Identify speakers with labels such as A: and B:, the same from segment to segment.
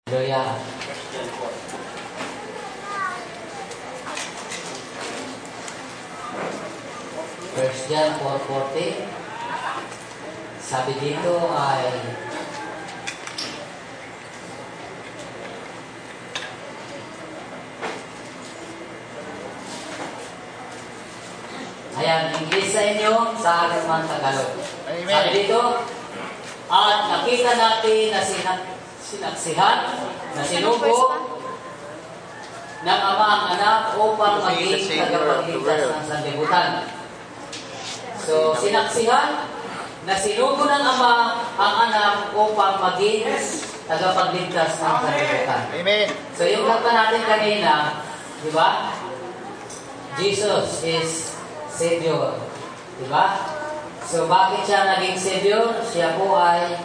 A: Hallelujah. First John 4:40. Sabi dito ay ayan, English sa inyo, sa akin man Tagalog.
B: Amen.
A: Sabi dito, at nakita natin na sinaksihan, na sinugo ng Ama ang Anak upang maging tagapagligtas ng sanlibutan. So, sinaksihan na sinugo ng Ama ang Anak upang maging tagapagligtas ng sanlibutan.
B: Amen.
A: So, yung kanta natin kanina, di ba? Jesus is Savior. Diba? So, bakit siya naging Savior? Siya po ay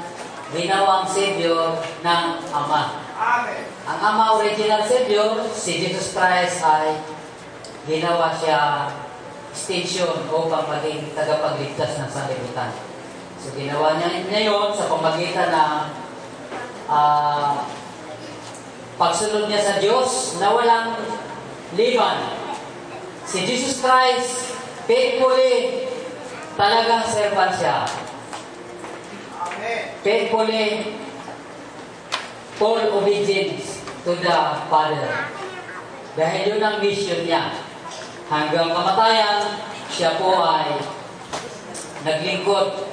A: ginawang Savior ng Ama.
C: Amen.
A: Ang Ama original Savior, si Jesus Christ ay ginawa siya extension upang maging tagapagligtas ng sanlibutan. So, ginawa niya ngayon sa pamagitan ng pagsunod niya sa Diyos na walang liban. Si Jesus Christ, faithfully, talagang servant siya.
C: Amen.
A: Faithfully, full obedience to the Father. Dahil yun ang mission niya. Hanggang kamatayan, siya po ay naglingkod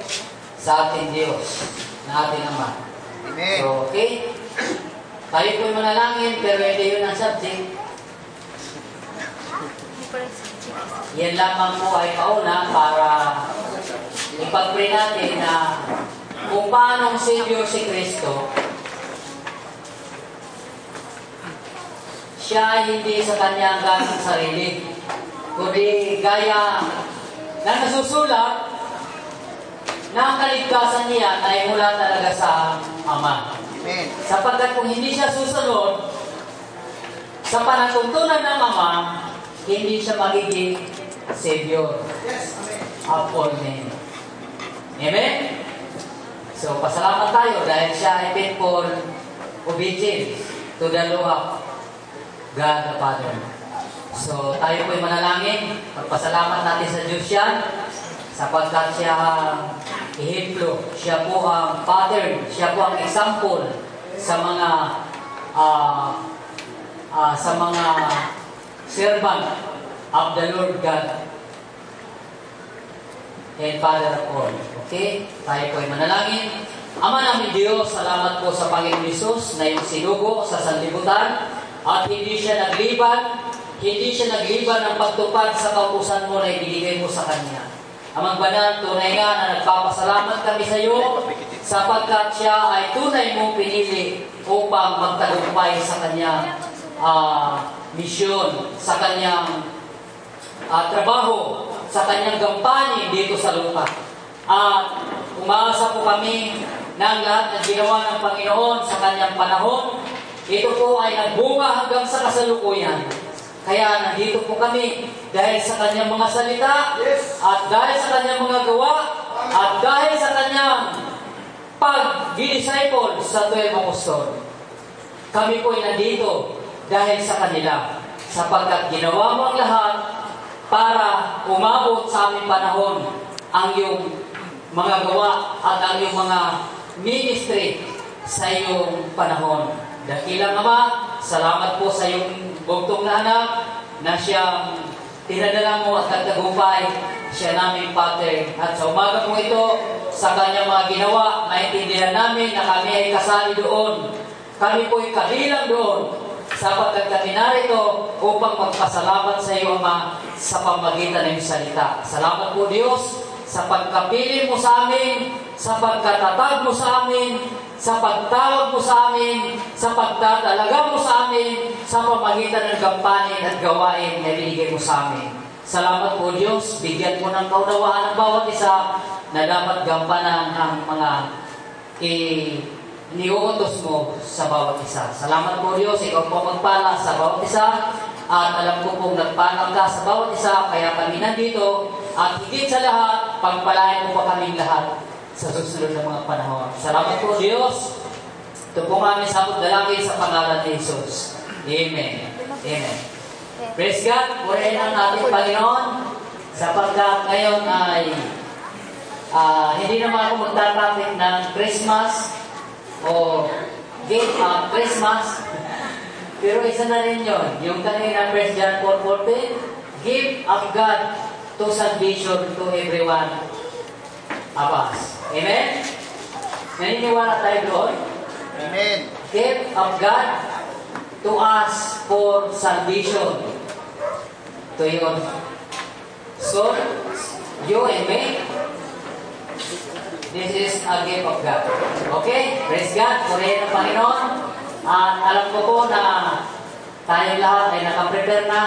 A: sa ating Diyos, na ating Ama.
B: Amen.
A: So, okay? Tayo po'y manalangin, pero hindi yun ang subject. Yan lamang po ay pauna para ipag-pray natin na kung paanong Savior si Kristo, siya ay hindi sa kanyang ganang sarili, kundi gaya na nasusulat na ang kaligtasan niya ay mula talaga sa Ama.
B: Amen.
A: Sapagkat kung hindi siya susunod sa panatuntunan ng Ama, hindi siya magiging Savior
C: Yes, amen.
A: of all men. Amen? So, pasalamat tayo dahil siya ay faithful obedience to the law of God the Father. So, tayo po'y manalangin. Pagpasalamat natin sa Diyos yan sapagkat siya ang ehemplo. Siya po ang pattern. Siya po ang example sa mga servant of the Lord God and Father of all. Okay? Tayo po ay manalangin. Ama namin Diyos, salamat po sa Panginoon Hesus na yung sinugo sa sanlibutan at hindi siya nagliban ng pagtupad sa kautusan mo na ibinigay mo sa Kanya. Amang banal, tunay nga na nagpapasalamat kami sa iyo sapagkat siya ay tunay mong pinili upang magtagumpay sa Kanyang misyon, sa Kanyang trabaho, sa Kanyang gampanin dito sa lupa. At umaasa po kami ng lahat ng ginawa ng Panginoon sa Kanyang panahon. Ito po ay nagbunga hanggang sa kasalukuyan. Kaya nandito po kami dahil sa Kanyang mga salita, at dahil sa Kanyang mga gawa, at dahil sa Kanyang pag-disciple sa 12 apostol. Kami po ay nandito dahil sa kanila, sapagkat ginawa mo ang lahat para umabot sa aming panahon ang iyong mga gawa at ang iyong mga ministry sa iyong panahon. Dakilang Ama, salamat po sa iyong bugtong na anak na siyang tinadala mo at nagtagumpay siya naming Pater. At sa umaga po ito, sa kanyang mga ginawa, maintindihan namin na kami ay kasali doon. Kami po ay kabilang doon sapagkat kami narito upang magpasalamat sa iyo, Ama, sa pamagitan ng salita. Salamat po, Diyos, sa pagkapili mo sa amin, sa pagkatatag mo sa amin, sa pagtawag mo sa amin, sa pagtatalaga mo sa amin, sa pamagitan ng gampanin at gawain na binigay mo sa amin. Salamat po, Diyos. Bigyan mo ng kaunawaan ng bawat isa na dapat gampanan ang mga iniuutos mo sa bawat isa. Salamat po, Diyos. Ikaw po magpala sa bawat isa. At alam ko pong nagpanaw ka sa bawat isa, kaya kami nandito. At higit sa lahat, pagpalain mo pa kaming lahat sa susunod na mga panahon. Salamat po, Diyos. Ito po aming sabot dalangin sa pangalan ni Jesus. Amen. Amen. Praise God. Purihin ang ating Panginoon sapagkat ngayon ay hindi naman ako magtatapik ng Christmas o gift of Christmas. Pero isa na rin yun. Yung kanina 1 John 4:14, gift of God to salvation to everyone of us. Amen? Naniniwala tayo doon?
C: Amen.
A: Gift of God to us for salvation. To your soul, you and me. This is a gift of God. Okay? Praise God. Purihin ang Panginoon. At alam ko po na tayo lahat ay nakaprepare na.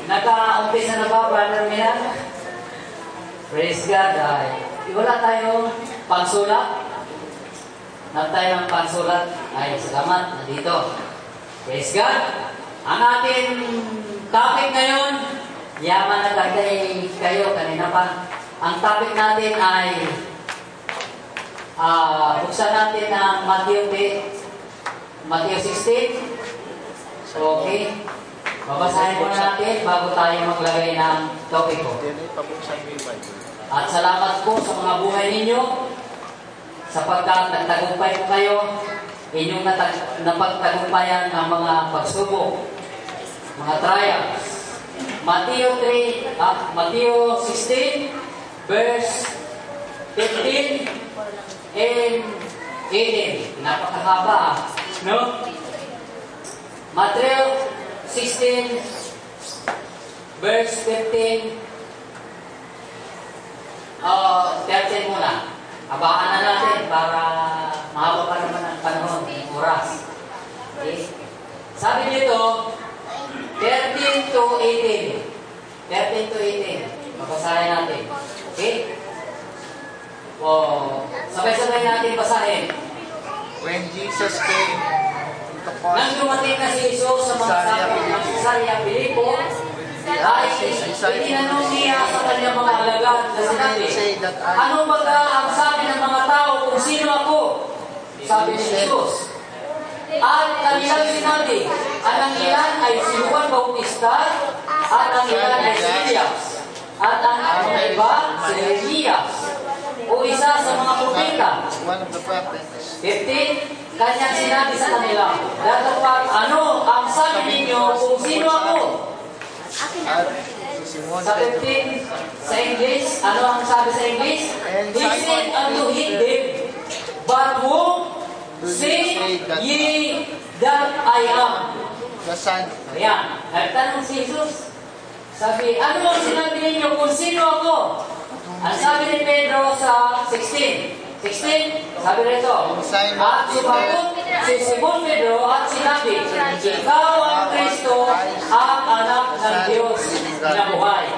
A: Naka-umpisa na ba, Brother Milan? Praise God. Wala tayong pangsulat. Nag tayo ng pangsulat. Ay, salamat. Nandito. Praise God. Ang ating topic ngayon, yaman na tagay kayo kanina pa. Ang topic natin ay buksan natin ang Matthew 16. So, okay. Babasahin muna natin bago tayo maglagay ng topic ko. At salamat po sa mga buhay ninyo sapagkat nagtagumpay po kayo inyong napagtagumpayan ng mga pagsubok, mga trials. Matthew 16, verse 15 and 18. Napakahaba, no? Matthew 16, verse 15, 13 muna. Abaan na natin para mahaba pa naman ang panahon, ang oras. Okay? Sabi dito, 13 to 18. 13 to 18. Babasahin natin. Okay? Sabay-sabay natin basahin.
C: When Jesus came into
A: Nang dumating na si Jesus sa mga sakop ng Cesarea Filipo, ay itinanong niya sa kanyang mga alagad na sinabi, ano baga ang sabi ng mga tao kung sino ako? Sabi ni Jesus. At kanilang sinabi, ang ilan ay si Juan Bautista, at ang ilan ay si Elias, at ang iba si Elias, o isa sa mga propeta. 15, kanyang sinabi sa kanila, datapag ano ang sabi ninyo kung sino ako? Sa 15, sa English, ano ang sabi sa English? He said unto him, but whom say ye that I am?
C: The Son.
A: Ayan, nagtanong si Jesus. Sabi, ano ang sinabi ninyo kung sino ako? Ang sabi ni Pedro sa 16, sabi rito, at sumagot si Simon Pedro at sinabi, ikaw ang Kristo, ang anak ng Diyos na buhay.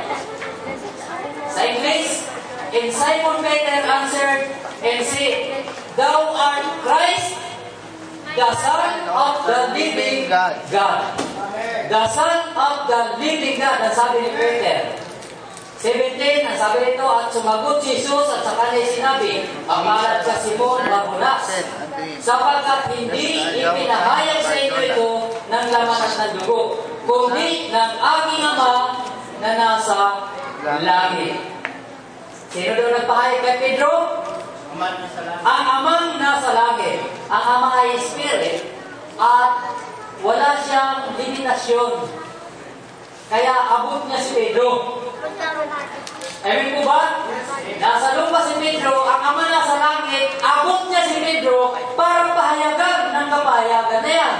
A: Sa English, and Simon Peter answered and said, thou art Christ, the Son of the living God. The Son of the living God, ang sabi ni Peter. 17, ang sabi nito, at sumagot si Jesus at sa kanya sinabi, amalat ka Simon Barjonas, sapagkat hindi ipinahayag sa inyo ito ng laman at ng dugo, kundi ng aking Ama na nasa langit. Sino daw nagpahayag kay Pedro? Ang Amang nasa langit. Ang Ama ay Spirit at wala siyang limitasyon. Kaya abot niya si Pedro. Amen po ba? Nasa lupa si Pedro, ang Ama nasa langit, abot niya si Pedro para pahayagan ng kapahayagan na yan.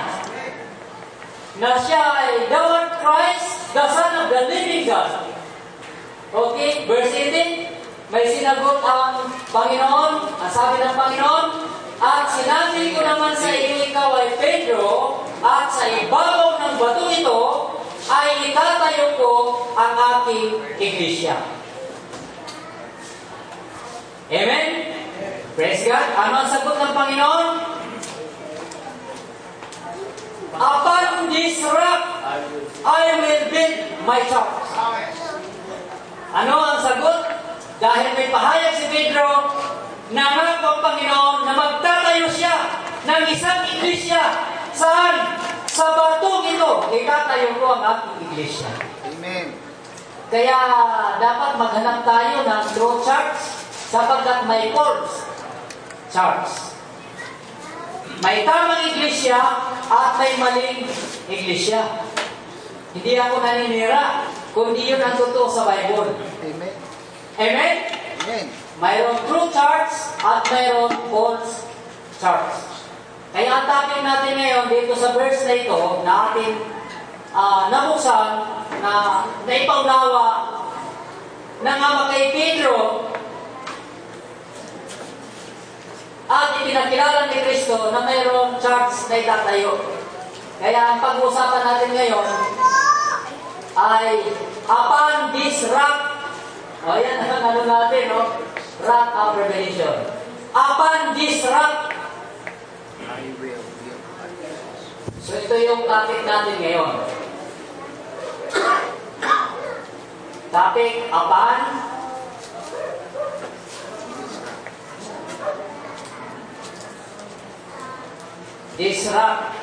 A: Na siya ay the Lord Christ, the Son of the living God. Okay, verse 18, may sinagot ang Panginoon, ang sabi ng Panginoon, at sinabi ko naman sa iyo, ikaw ay Pedro, at sa ibabaw ng bato ito, ay itatayo ko ang aking iglesia. Amen? Praise God. Ano ang sagot ng Panginoon? Upon this rock, I will build my church. Ano ang sagot? Dahil may pahayag si Pedro, nangako ang Panginoon na magtatayo siya ng isang iglesia. Saan? Sa batong ito, itatayo ko ang aking iglesia.
C: Amen.
A: Kaya dapat maghanap tayo ng true church sapagkat may false church. May tamang iglesia at may maling iglesia. Hindi ako naninira, kundi yun ang totoo sa Bible.
C: Amen.
A: Amen?
C: Amen.
A: Mayroong true church at mayroong false church. Kaya ang topic natin ngayon dito sa verse na ito na ating nabuksan na naipanglawa ng ama kay Pedro at ipinakilala ni Kristo na mayroong church na itatayo. Kaya ang pag-uusapan natin ngayon ay upon this rock. O yan ang ano natin, no? Rock of Revelation. Upon this rock.
C: I will build my church.
A: So ito yung topic natin ngayon. Topic upon this rock.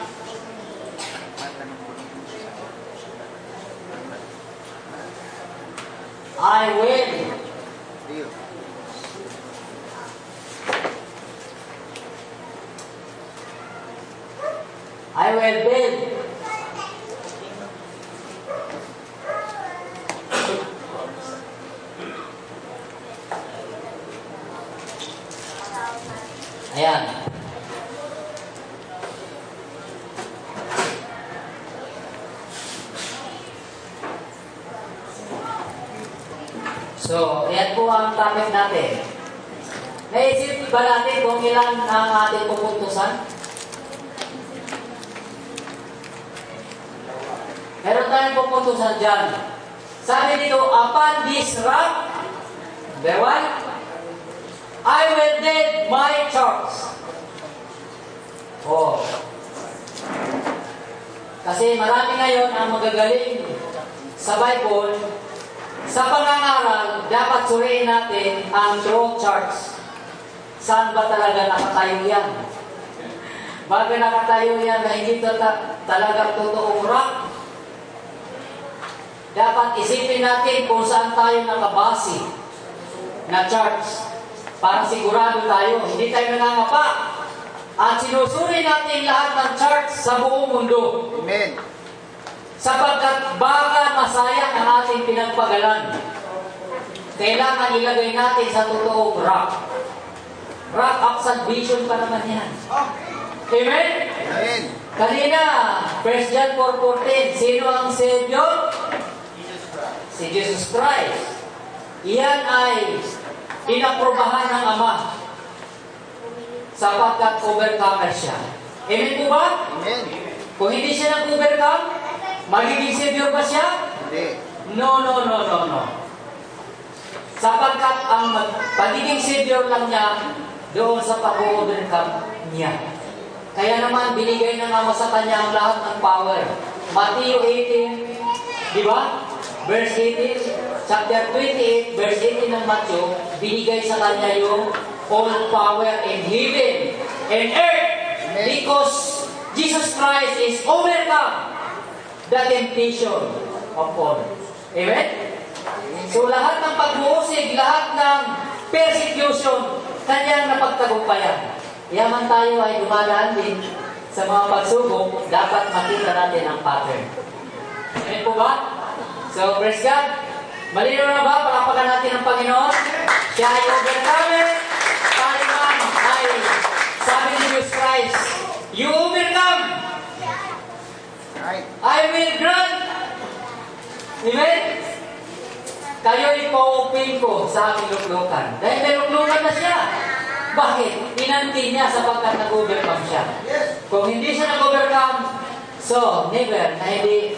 A: I will
C: Build.
A: build. Ayan. So, yan po ang topic natin. Naisip ba natin kung ilan ang ating pupuntusan? Meron tayong pupuntusan dyan. Sabi dito, upon this rock, number 1, I will build my church. Oh. Kasi marami ngayon ang magagaling sa Bible. Sa pangangaral, dapat suriin natin ang true church. Saan ba talaga nakatayo yan? Bago nakatayo yan na hindi talagang totoong rock, dapat isipin natin kung saan tayo nakabase na church para sigurado tayo, hindi tayo nangangapa. At sinusuri natin lahat ng church sa buong mundo.
C: Amen.
A: Sapagkat baka masayang ang ating pinagpagalan. Kailangan ilagay natin sa totoong rock. Rock of salvation pa naman yan. Amen?
C: Amen.
A: Kanina, 1 John 4:14, sino ang Savior? Si Jesus Christ. Iyan ay inaprobahan ng Ama sapagkat overcomer siya. Amen po ba?
C: Amen.
A: Kung hindi siya nag-overcome, magiging Savior ba siya?
C: Hindi.
A: No. Sapagkat ang pagiging Savior lang niya doon sa pag-overcome niya. Kaya naman, binigay na naman sa kanya ang lahat ng power. Matthew 18, di ba? Verse 18, chapter 28, verse 18 ng Matthew, binigay sa kanya yung all power in heaven and earth.
C: Amen.
A: Because Jesus Christ is overcome the temptation of all. Amen? So lahat ng pag-uusig, lahat ng persecution, kanyang napagtagumpayan. Yaman tayo ay dumadaan din sa mga pagsubok, dapat makita natin ang pattern. Amen po ba? So, praise God. Malinaw na ba? Palapakan natin ang Panginoon. Siya ay overcomer. Tayo man ay sabi ni Jesus Christ, you overcome.
C: Right.
A: I will grant. Amen? Kayo ipo-open ko sa aking luklukan. Dahil may luklukan na siya. Bakit? Inanti niya sapagkat nag-overcome siya. Kung hindi siya nag-overcome, so, never,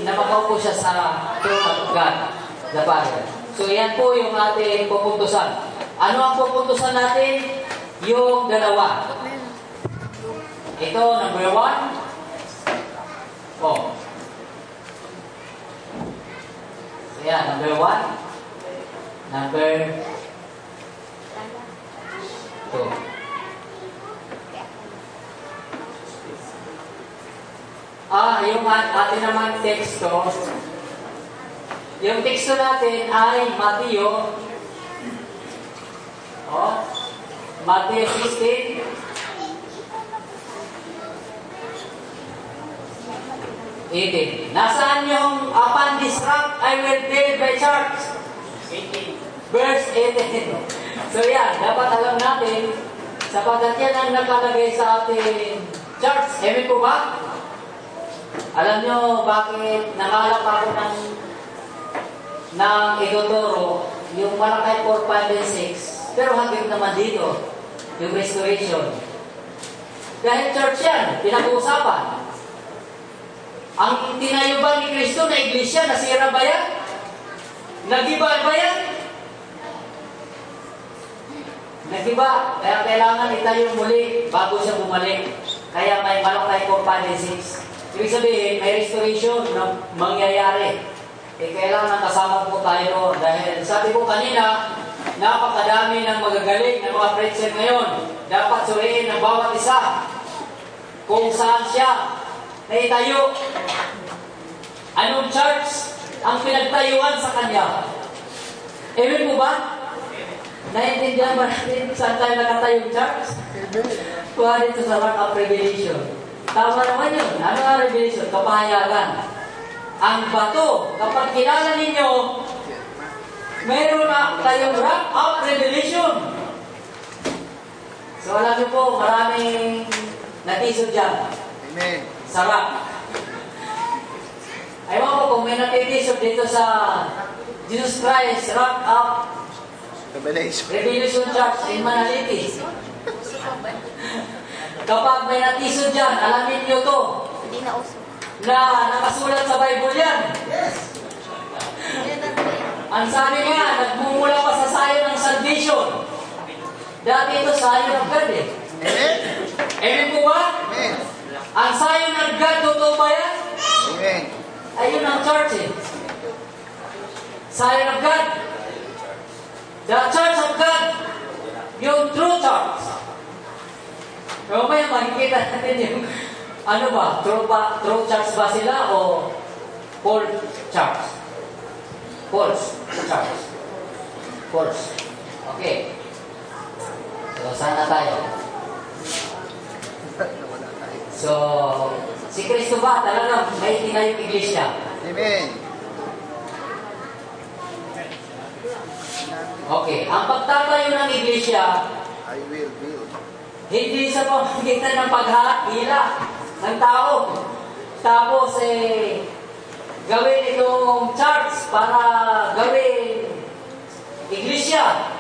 A: na makaupo siya sa throne of God, the Father. So, yan po yung ating pupuntusan. Ano ang pupuntusan natin? Yung dalawa. Ito, number 1. Oh. So, yan, number 1. Number 2. Yung atin naman teksto. Yung teksto natin ay Mateo. Mateo 16. Nasaan yung upon this rock I will build my church? 18. Verse 18. So yan, dapat alam natin, sapagkat yan ang nakalagay sa ating church. Amen po ba? Alam nyo bakit nangalap ako ng Idotoro, yung Malakay 4, 5, and 6, pero hanggang naman dito, yung restoration. Dahil church yan, pinag-uusapan. Ang tinayo ba ni Kristo na iglesia, nasira ba yan? Nagiba ba yan? Nagiba. Kaya kailangan itayo muli bago siya bumalik. Kaya may Malakay 4, 5, and 6. Ibig sabihin, may restoration na mangyayari. Kailangan kasama po tayo dahil sabi ko kanina, napakadami ng magagaling na mga preacher ngayon. Dapat suriin ng bawat isa kung saan siya naitayo. Anong church ang pinagtayuan sa kanya? Amen po ba? Naintindihan ba natin saan tayo nakatayong church? Kuha dito sa Rock of Revelation. Tama naman yun. Ano ang Revelation? Kapahayagan. Ang bato, kapag kilala ninyo, meron na tayong Rock of Revelation. So alam niyo po, maraming natisod dyan.
C: Amen.
A: Sa rock. Ayaw ko kung may natitisod dito sa Jesus Christ Rock of Revelation Church in Manalitis. Kapag may natisod dyan, alamin niyo to.
B: Hindi na uso.
A: Na nakasulat sa Bible yan. Ang sabi nga, nagmumula pa sa sayo ng salvation. Dati ito sayo ng God eh.
C: Amen.
A: Amen po ba?
C: Amen.
A: Ang sayo ng God, totoo ba yan?
C: Amen.
A: Ayun ang church eh. Sayo ng God. The church of God. Yung true church. Pero may makikita natin yung ano ba? True church ba sila o false church? False church. False. Okay. So, saan na tayo?
C: Nawala tayo.
A: So, si Kristo ba talaga may tinayong iglesia?
C: Amen.
A: Okay. Ang pagtatayo ng iglesia,
C: I will build.
A: hindi sa pamagitan ng paghahila ng tao. Tapos, gawin itong church para gawin iglesia.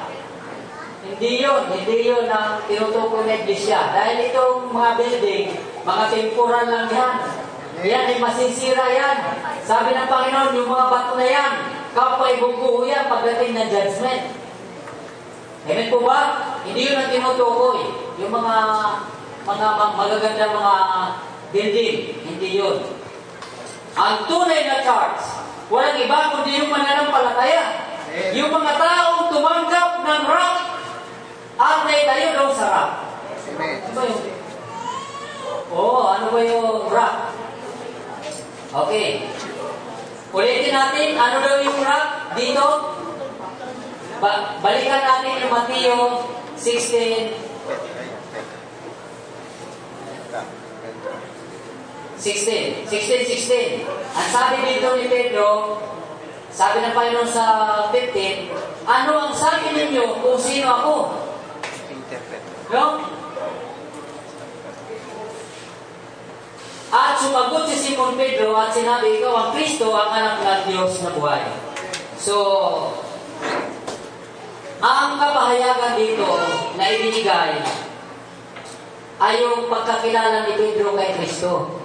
A: Hindi yun ang tinutukoy ng iglesia. Dahil itong mga building, mga temporal lang yan. Yan ay masisira yan. Sabi ng Panginoon, yung mga bato na yan, kapay bubuho yan pagdating ng judgment. Amen po ba? Hindi yun ang tinutukoy. Yung mga magagandang mga building, hindi yun. Ang tunay na church, walang iba kundi yung mananampalataya. Yung mga taong tumanggap ng rock, ang naitayo daw sa rock.
C: Amen.
A: Ano ba yung... ano ba yung rock? Okay. Ulitin natin, ano daw yung rock dito? Balikan natin yung Mateo 16. 16. Ang sabi dito ni Pedro, sabi ng Panginoon sa 15, ano ang sabi ninyo kung sino ako?
C: Interpret.
A: No? At sumagot si Simon Pedro at sinabi, ikaw ang Kristo, ang anak ng Diyos na buhay. So, ang kapahayagan dito na ibinigay ay yung pagkakilala ni Pedro kay Kristo.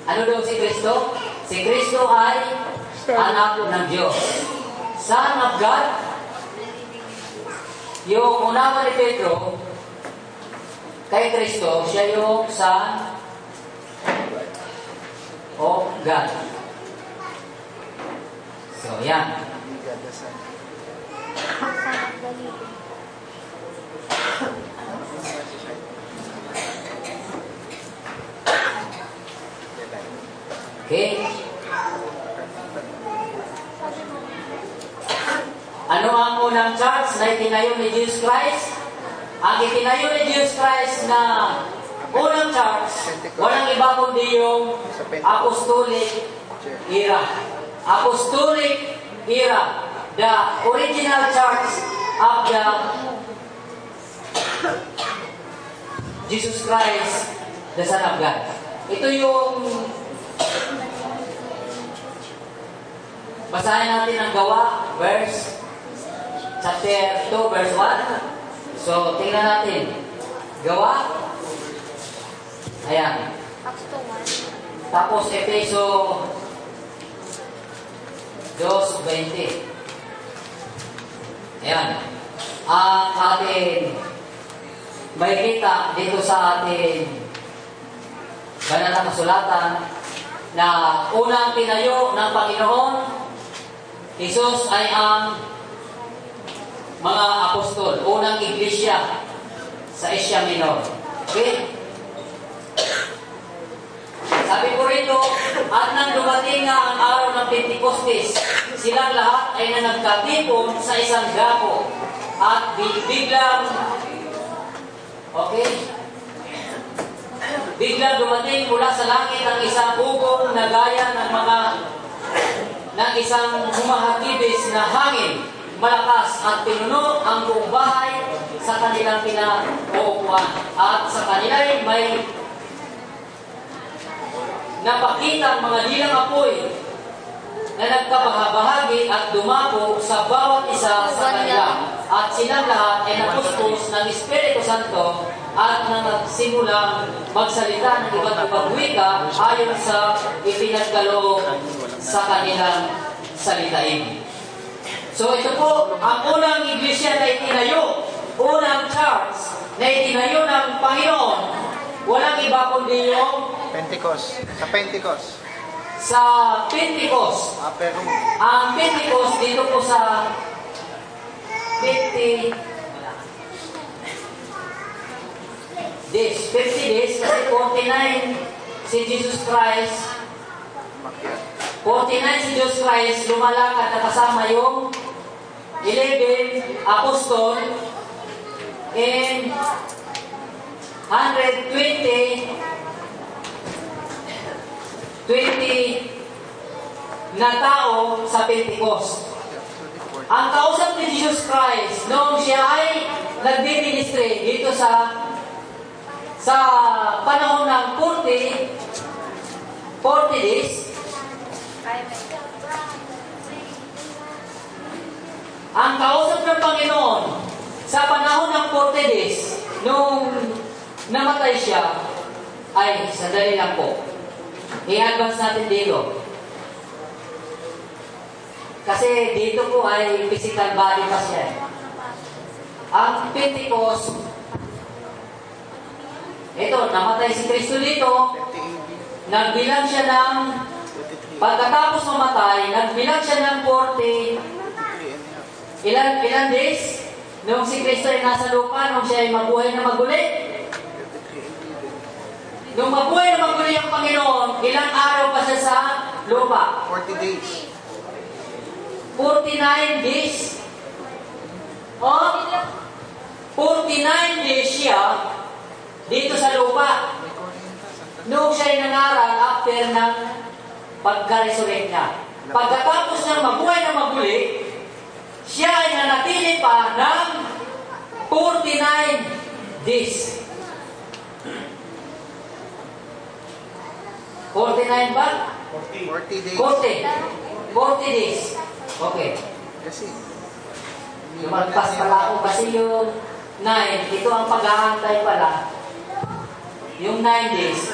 A: Ano daw si Kristo? Si Kristo ay anak ng Diyos. Son of God. Yung unawa ni Pedro kay Kristo, siya yung Son of God. So, yan.
C: God the Son.
A: Okay? Ano ang unang church na itinayo ni Jesus Christ? Ang itinayo ni Jesus Christ na unang church, walang iba kundi yung apostolic era. Apostolic era. The original church of the Jesus Christ, the Son of God. Ito yung basahin natin ang Gawa, chapter 2, verse 1. So, tingnan natin. Gawa. Ayan. Tapos, Efeso 2:20. Ayan. Ang atin may kita dito sa atin banal na kasulatan na unang tinayo ng Panginoon Jesus ay ang mga apostol, unang iglesia sa Asia Minor. Okay? Sabi ko rito, at nang dumating nga ang araw ng Pentecostes, silang lahat ay nagkatipon sa isang dako at biglang dumating mula sa langit ang isang ugong na gaya ng isang humahagibis na hangin, malakas at pinuno ang buong bahay sa kanilang pinauupuan. At sa kanila may napakitang mga dilang apoy na nagkabahagi at dumako sa bawat isa sa kanila. At silang lahat ay napuspos ng Espiritu Santo at nagsimulang magsalita ng iba't ibang wika ayon sa ipinagkaloob sa kanilang salitain. So ito po ang unang iglesia na itinayo, unang church na itinayo ng Panginoon. Walang iba kundi yung
C: Pentecost. Sa Pentecost.
A: Sa Pentecost.
C: Pero
A: Ang Pentecost dito po sa 50 days kasi 49 si Jesus Christ. 49 si Jesus Christ lumalakad na kasama yung 11 apostol and 20 na tao sa Pentecost. Ang kausap ni Jesus Christ noong siya ay nagbiministry dito sa panahon ng 40 days, ang kausap ng Panginoon sa panahon ng 40 days nung namatay siya ay sandali lang po. I-advance natin dito. Kasi dito po ay physical body pa siya. Ang Pentecost, ito, namatay si Kristo dito, nagbilang siya ng, pagkatapos mamatay, nagbilang siya ng 40, ilan days? Nung si Kristo ay nasa lupa, nung siya ay mabuhay na maguli. Nung mabuhay na maguli ang Panginoon, ilang araw pa siya sa lupa?
C: 40 days.
A: 49 days. 49 days siya dito sa lupa. Noong siya ay nangaral after ng pagka-resurrect niya. Pagkatapos niyang mabuhay na maguli, siya ay nanatili pa ng 49 days. 49 ba?
C: 40 days.
A: 40 days. Okay.
C: Kasi
A: Lumagpas pala ako kasi yung 9, ito ang pag-aantay pala. Yung 9 days.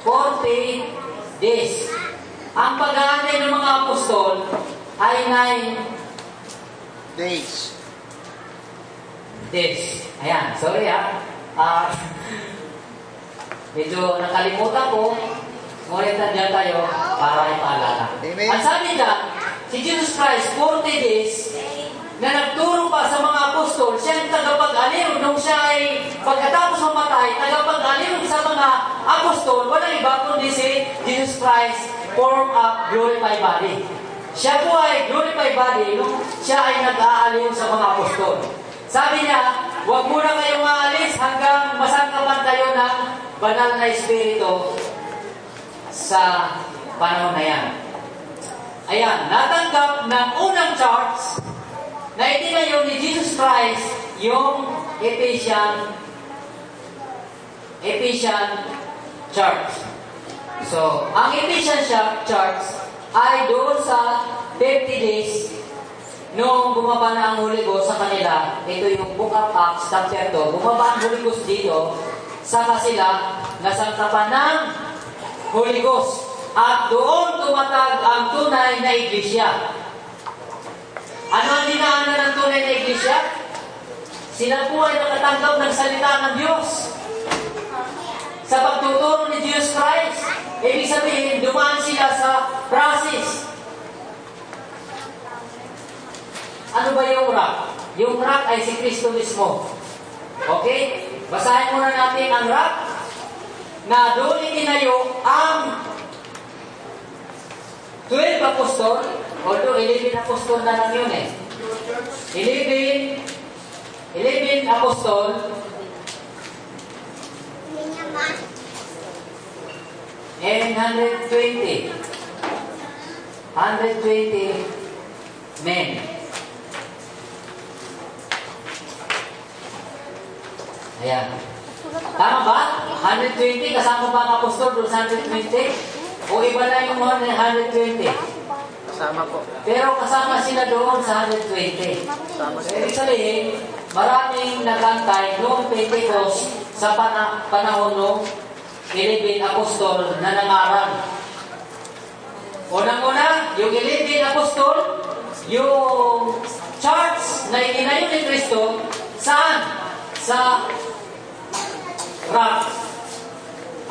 A: 40 days. Ang pag-aantay ng mga apostol ay 9
C: days.
A: Ayan, sorry medyo nakalimutan ko. Ngunit nandiyan tayo para ipaalala.
C: Amen.
A: Ang sabi dyan, si Jesus Christ, 40 days, na nagturo pa sa mga apostol, siya ang tagapag-aliw nung siya ay pagkatapos mamatay, tagapag-aliw sa mga apostol, walang iba kundi si Jesus Christ form a glorified body. Siya po ay glorified body nung siya ay nag-aaliw sa mga apostol. Sabi niya, huwag muna kayong maalis hanggang masangkapan kayo ng banal na espiritu sa panahon na yan. Ayan, natanggap ng unang church na itinayo ni Jesus Christ yung Ephesian Church. So, ang Ephesian Church ay doon sa 50 days nung bumaba na ang Holy Ghost sa kanila. Ito yung Book of Acts, chapter 2. Bumaba ang Holy Ghost dito, saka sila nasangkapan ng Holy Ghost. At doon tumatag ang tunay na iglesia. Ano ang dinaanan ng tunay na iglesia? Sila po ay nakatanggap ng salita ng Diyos. Sa pagtuturo ni Jesus Christ, ibig sabihin, dumaan sila sa process. Ano ba yung rock? Yung rock ay si Kristo mismo. Okay? Basahin muna natin ang rock na doon itinayo ang 12 apostol, although 11 apostol na lang yun eh. 11 apostol, and 120 men. Ayan. Tama ba? 120 kasama ba ang apostol doon sa 120? O iba na yung 120?
C: Kasama po.
A: Pero kasama sila doon sa 120.
C: Kasama
A: So, ibig sabihin, maraming nagantay noong Pentecost sa panahon ng 11 apostol na nangaral. Unang-una, yung 11 apostol, yung church na itinayo ni Kristo, saan? Sa rock.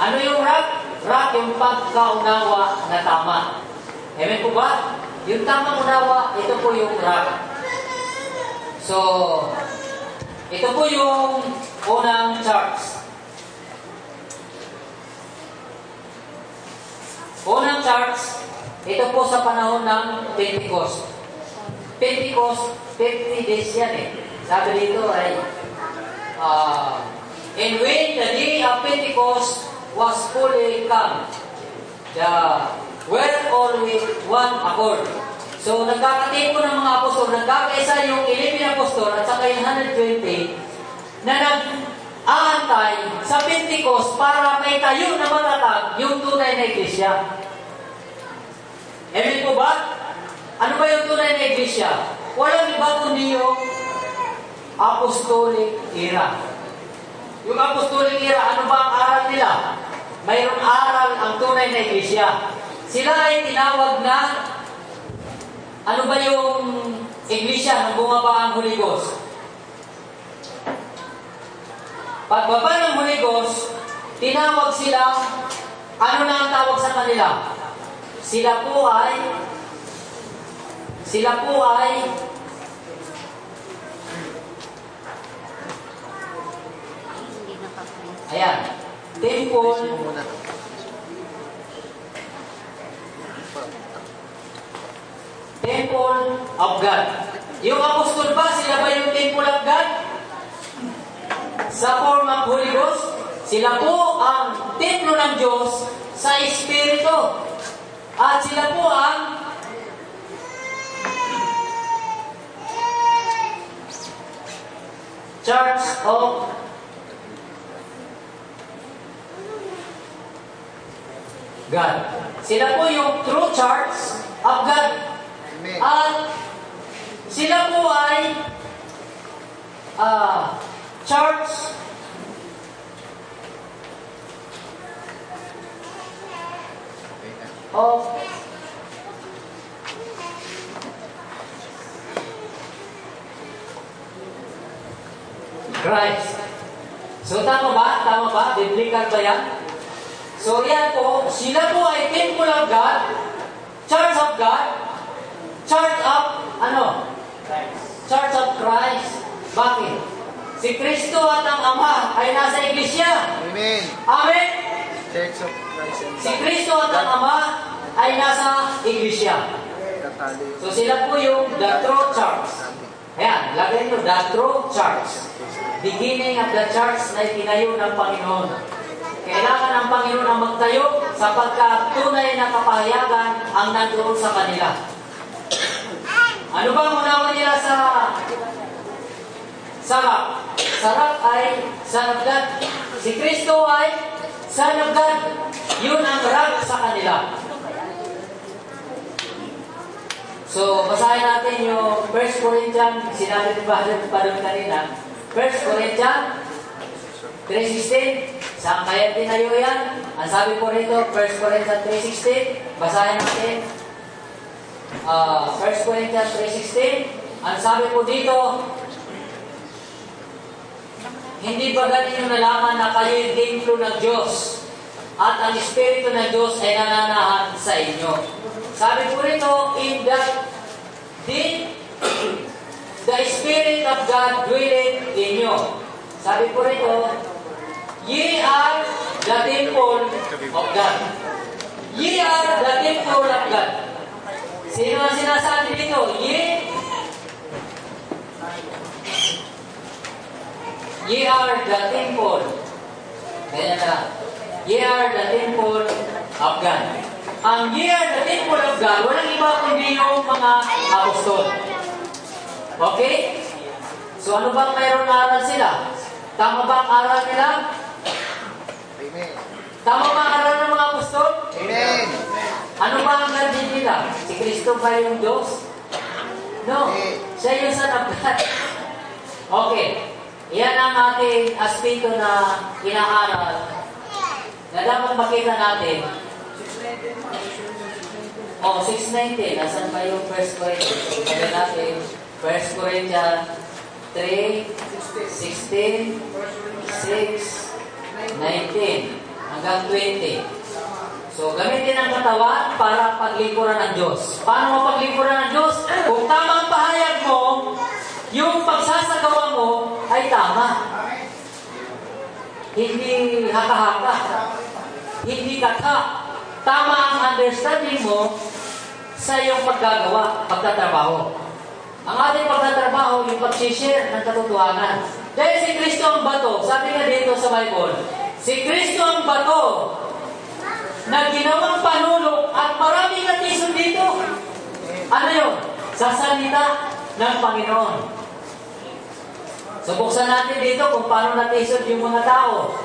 A: Ano yung rock? Rock yung pagkaunawa na tama. Amen po ba? Yung tamang unawa, ito po yung rock. So, ito po yung unang church. Unang church, ito po sa panahon ng Pentecost. Pentecost, 50 days yan eh. Sabi dito ay, and when the day of Pentecost was fully come, the were all with one accord. So, nagkakatipo ng mga apostol, nagkakaisa yung 11 apostol at saka yung 120 na nag-aantay sa Pentecost para may tayo na matatag yung tunay na iglesia. Amen po ba? Ano ba yung tunay na iglesia? Walang iba kundi yung apostolic era. Yung apostolic era, ano ba ang aral nila? Mayroong aral ang tunay na iglesia. Sila ay tinawag na, ano ba yung iglesia nung bumaba ang Holy Ghost? Pagbaba ng Holy Ghost, tinawag sila, ano na ang tawag sa kanila? Sila po ay ayan, Temple of God. Yung apostol ba, sila ba yung Temple of God? Sa form of Holy Ghost, sila po ang templo ng Diyos sa Espiritu. At sila po ang Church of God. Sila po yung true church of God.
C: Amen.
A: At sila po ay church of Christ. So tama ba? Tama ba? Biblical ba yan? So yan po, sila po ay Temple of God, Church of God, Church of, Church of Christ. Bakit? Si Kristo at ang Ama ay nasa iglesia.
C: Amen.
A: Amen?
C: Church of Christ.
A: Si Kristo at ang Ama ay nasa iglesia.
C: Tatali.
A: So sila po yung the true church. Ayan, lagay nyo, the true church. Beginning of the church na itinayo ng Panginoon. Kailangan ng Panginoon ang magtayo sapagkat tunay na kapahayagan ang nandoon sa kanila. Ano ba ang unawa nila sa sarap? Sarap ay Son of God. Si Kristo ay Son of God. Yun ang rock sa kanila. So, basahin natin yung 1 Corinthians, sinabi ni Brother Padon kanina, 1 Corinthians 3:16, saan kaya tinayo yan? Ang sabi po rito, 1 Corinthians 3:16, basahin natin. 1 Corinthians 3:16, ang sabi po dito, hindi ba ganin yung nalaman na kayo'y templo ng Diyos at ang Espiritu ng Diyos ay nananahan sa inyo? Sabi po rito, in that the Spirit of God dwelleth in you. Sabi po rito, ye are the temple of God. Ye are the temple of God. Sino ang sinasabi dito? Ye are the temple. Ganyan na. Ye are the temple of God. Ang ye are the temple of God, walang iba kundi yung mga apostol. Okay? So ano bang mayroon na aral sila? Tama ba ang aral nila?
C: Amen.
A: Tama ba ang aral ng mga apostol?
C: Amen.
A: Ano ba ang gandin nila? Si Kristo ba yung Diyos? No. Siya yung Son of God. Okay. Yan ang ating aspeto na inaaral na dapat makita natin. 6:19. Nasaan ba yung 1 Corinthians? Sabi natin, 1 Corinthians 3:16, 6:19 hanggang 20. So, gamitin ang katawan para paglingkuran ng Diyos. Paano mo paglingkuran ng Diyos? Kung tamang pahayag mo, yung pagsasagawa mo ay tama. Hindi haka-haka. Hindi kata. Tama ang understanding mo sa iyong paggagawa, pagtatrabaho. Ang ating pagtatrabaho, yung pag-share ng katotohanan. Dahil si Kristo ang bato, sabi nga dito sa Bible, si Kristo ang bato na ginawang panulok at maraming natisod dito. Ano yun? Sa salita ng Panginoon. So buksan natin dito kung paano natisod yung mga tao.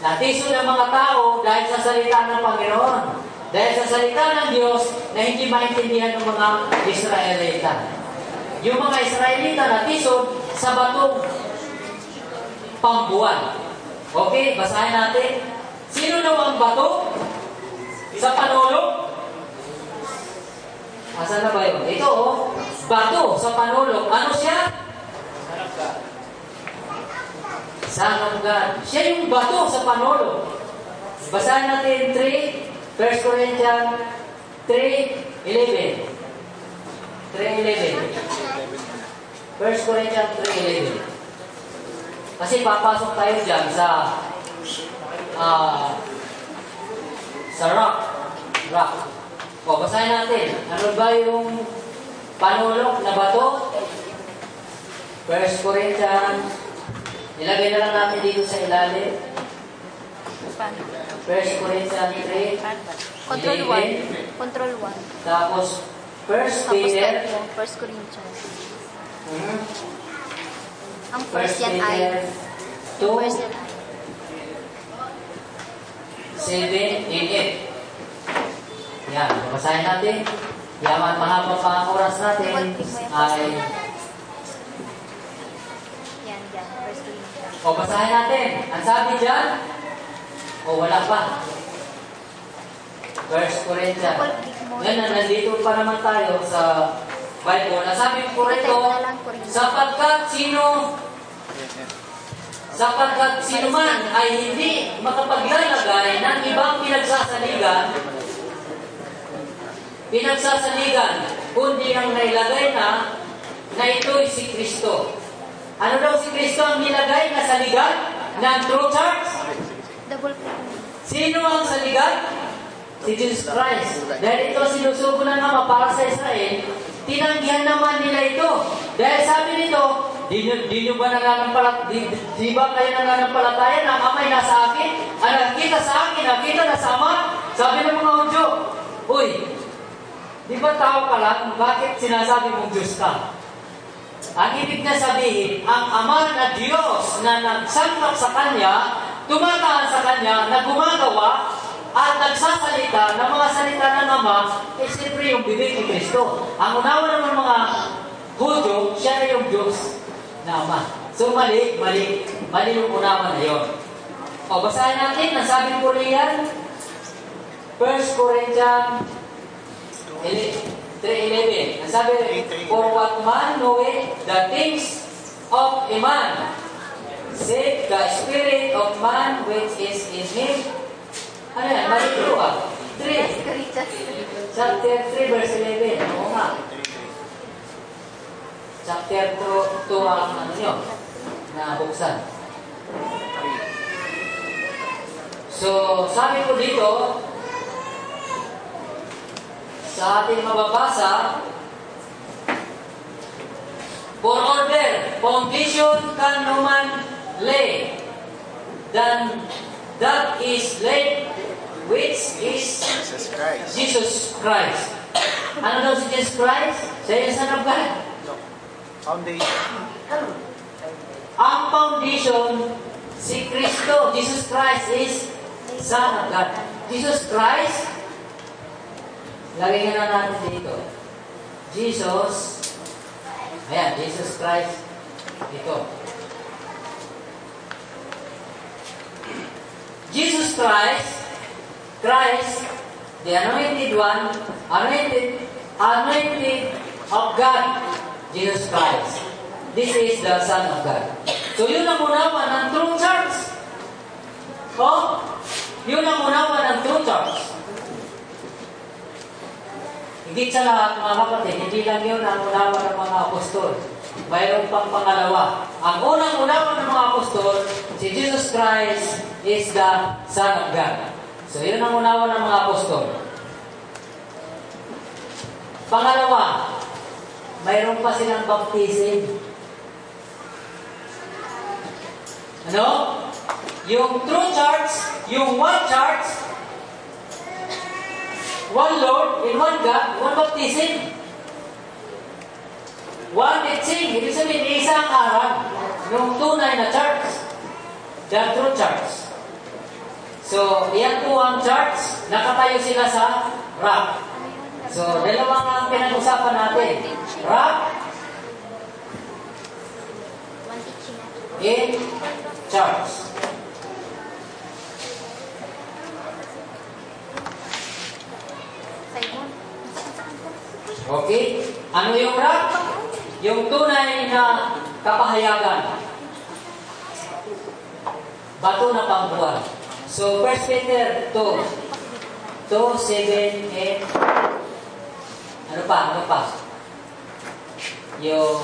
A: Natisod ang mga tao dahil sa salita ng Panginoon. Dahil sa salita ng Diyos na hindi maintindihan ng mga Israelita. Yung mga Israelita natisod sa batong pambuwan. Okay, basahin natin. Sino daw ang bato? Sa panulok? Asan na ba yun? Ito bato sa panulok. Ano siya? Son of God. Siya yung bato sa panulok. Basahin natin 1 Corinthians 3:11. 3:11. 1 Corinthians 3:11. Kasi papasok tayo dyan sa rock. Basahin natin. Ano ba yung panulok na bato? 1 Corinthians. Ilagay na lang natin dito sa ilalim. 1 Corinthians 3.
B: Control 1. Control 1.
A: Tapos, 1 Peter.
B: 1 Corinthians. Ang
A: 1
B: first yan ay
A: Peter 2,
B: first yan ay
A: 7, 8. Yan, basahin natin. Yaman, mahaba pa ang oras natin ay...
B: yan, 1 Corinthians.
A: basahin natin. Ang sabi dyan, wala pa. 1 Corinthians. Yan, nandito pa naman tayo sa Bible. Nasabi ko rito, sapagkat sino man ay hindi makapaglalagay ng ibang pinagsasaligan, kundi ang nailagay na ito'y si Kristo. Ano daw si Kristo ang nilagay na saligan ng true church?
B: Double click.
A: Sino ang saligan? Si Jesus Christ. Dahil ito sinusugo ng Ama para sa Israel, tinanggihan naman nila ito. Dahil sabi nito, di ba kayo nananampalataya na ang Ama'y nasa akin? Ang nakita sa akin, nakita na sa Ama? Sabi ng mga Hudyo, uy, di ba tao ka lang? Bakit sinasabi mong Diyos ka? Ang ibig na sabihin, ang Ama na Diyos na nagsangkap sa Kanya, tumataan sa Kanya, na gumagawa at nagsasalita ng mga salita ng Ama, siyempre yung bibig ni Kristo. Ang unawa naman ng mga Hudyo, siya na yung Diyos na Ama. So mali yung unawa na yun. O, basahin natin, nasabi ko riyan, 1 Corinthians 3:11. Nasabi, for what man knoweth the things of a man, save the spirit of man which is in him. Ano yan? Mali ito ah. 3. Chapter 3 verse 11. Oo nga. Chapter 2 ang ano nyo na buksan. So, sabi ko dito, sa ating mababasa, for order, foundation can no man lay, than that is laid, which is Jesus Christ. Ano daw si Jesus Christ? Siya yung Son of God.
C: Foundation.
A: Ang foundation, si Kristo, Jesus Christ is Son of God. Jesus Christ, lagay nga na natin dito. Jesus, ayan, Jesus Christ, ito. Jesus Christ, the anointed one, anointed of God, Jesus Christ. This is the Son of God. So yun ang unawa ng true church. Oh, yun ang unawa ng true church. Higit sa lahat, mga kapatid, hindi lang yun ang unawa ng mga apostol. Mayroon pang pangalawa. Ang unang unawa ng mga apostol, si Jesus Christ is the Son of God. So, yun ang unawa ng mga apostol. Pangalawa, mayroon pa silang baptism. Ano? Yung true church, yung one church, one Lord, in one God, one baptism. One teaching, ibig sabihin, isang aral ng tunay na church, the true church. So, yan po ang church, nakatayo sila sa rock. So, dalawang ang pinag-usapan natin. Rock in church. Okay? Ano yung rock? Yung tunay na kapahayagan. Bato na pangbuwan. So, 1 Peter 2, 7, and ano pa? Yung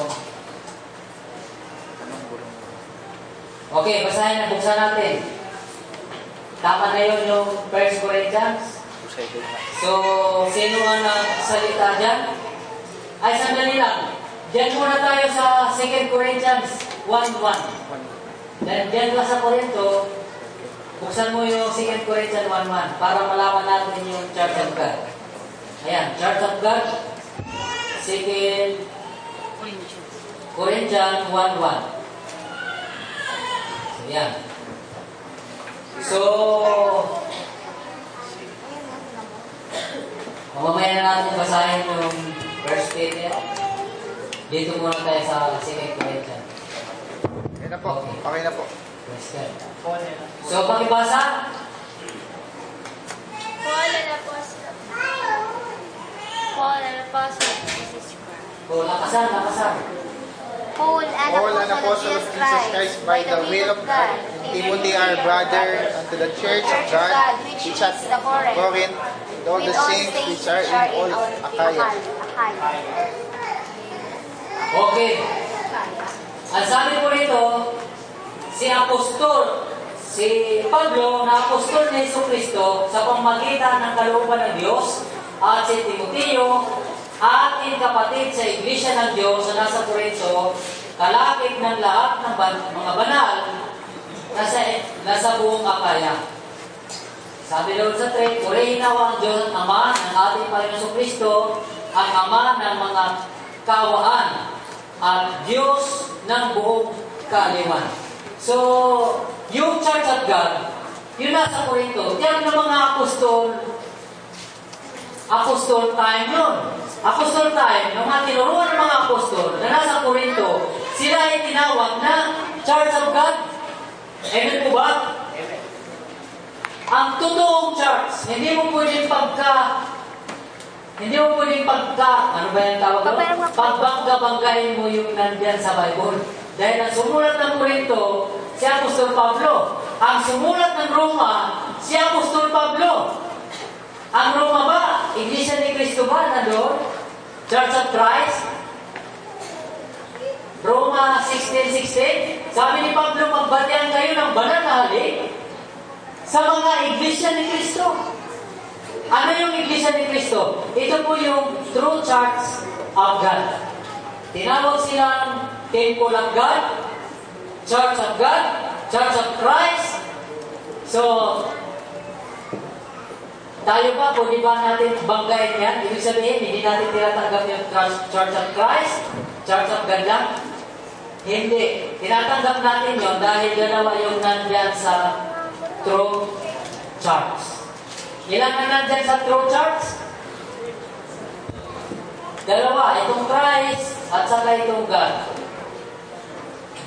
A: okay, basahin na, buksan natin. Tama na yun yung 1 Corinthians. So, sino nga nagsalita dyan? Ay, sandali lang. Diyan muna tayo sa 2 Corinthians 1:1. Then, diyan ka sa Corinto, buksan mo yung 2 Corinthians 1:1 para malaman natin yung Church of God. Ayan, Church of God, 2 Corinthians 1:1. So, yan. So, mamaya na natin basahin yung 1 Peter. Dito muna tayo sa 2 Corinthians.
C: Okay na po. Okay na po.
A: So, pakibasa.
B: Paul, an apostle. Paul, an apostle of Jesus Christ.
A: O, lakasan.
B: Paul, an apostle of Jesus Christ, by the will of God.
C: Timothy, our brother, unto the church of God,
B: which is the Corinth,
C: and all the saints which are in all Achaia.
A: Okay. Ang sabi ko rito, si Pablo na apostol ni Jesucristo sa pamamagitan ng kalooban ng Diyos, at si Timoteo, ating kapatid sa Iglesia ng Diyos na nasa Corinto, kalakip ng lahat ng mga banal nasa buong Akaya. Sabi doon sa 3, purihin nawa ang Diyos at Ama ng ating Panginoon Kristo, ang Ama ng mga kawaan at Diyos ng buong kaaliwan. So, yung Church of God, yun nasa Corinto, yan ng mga apostol time yun. Apostol time, ng mga tinuruan ng mga apostol na nasa Corinto, sila ay tinawag na Church of God. Amen po ba?
C: Amen.
A: Ang totoong church, hindi mo pwedeng ano ba yung tawag doon? Pagbangga-banggain mo yung nandiyan sa Bible. Dahil ang sumulat ng Corinto, si Apostol Pablo. Ang sumulat ng Roma, si Apostol Pablo. Ang Roma ba? Iglesia ni Cristo ba? Nandoon? Church of Christ? Roma 16:16. Sabi ni Pablo, magbatian kayo ng banal na halik sa mga iglesia ni Cristo. Ano yung iglesia ni Cristo? Ito po yung true church of God. Tinawag silang Temple of God, Church of God, Church of Christ. So, tayo ba, pwede ba natin banggain yan? Ibig sabihin, hindi natin tinatanggap yung Church of Christ, Church of God lang? Hindi. Tinatanggap natin yun dahil dalawa yung nandyan sa true church. Ilan na nandyan sa true church? Dalawa. Itong Christ at saka itong God.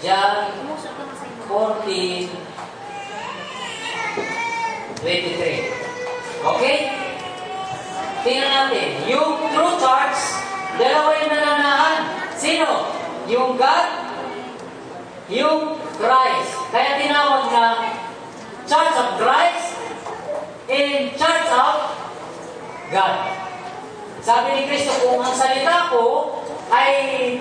A: John 14:23. Okay? Tingnan natin. Yung true church, dalawa yung nananahan. Sino? Yung God, yung Christ. Kaya tinawag na Church of Christ and Church of God. Sabi ni Kristo, kung ang salita ko ay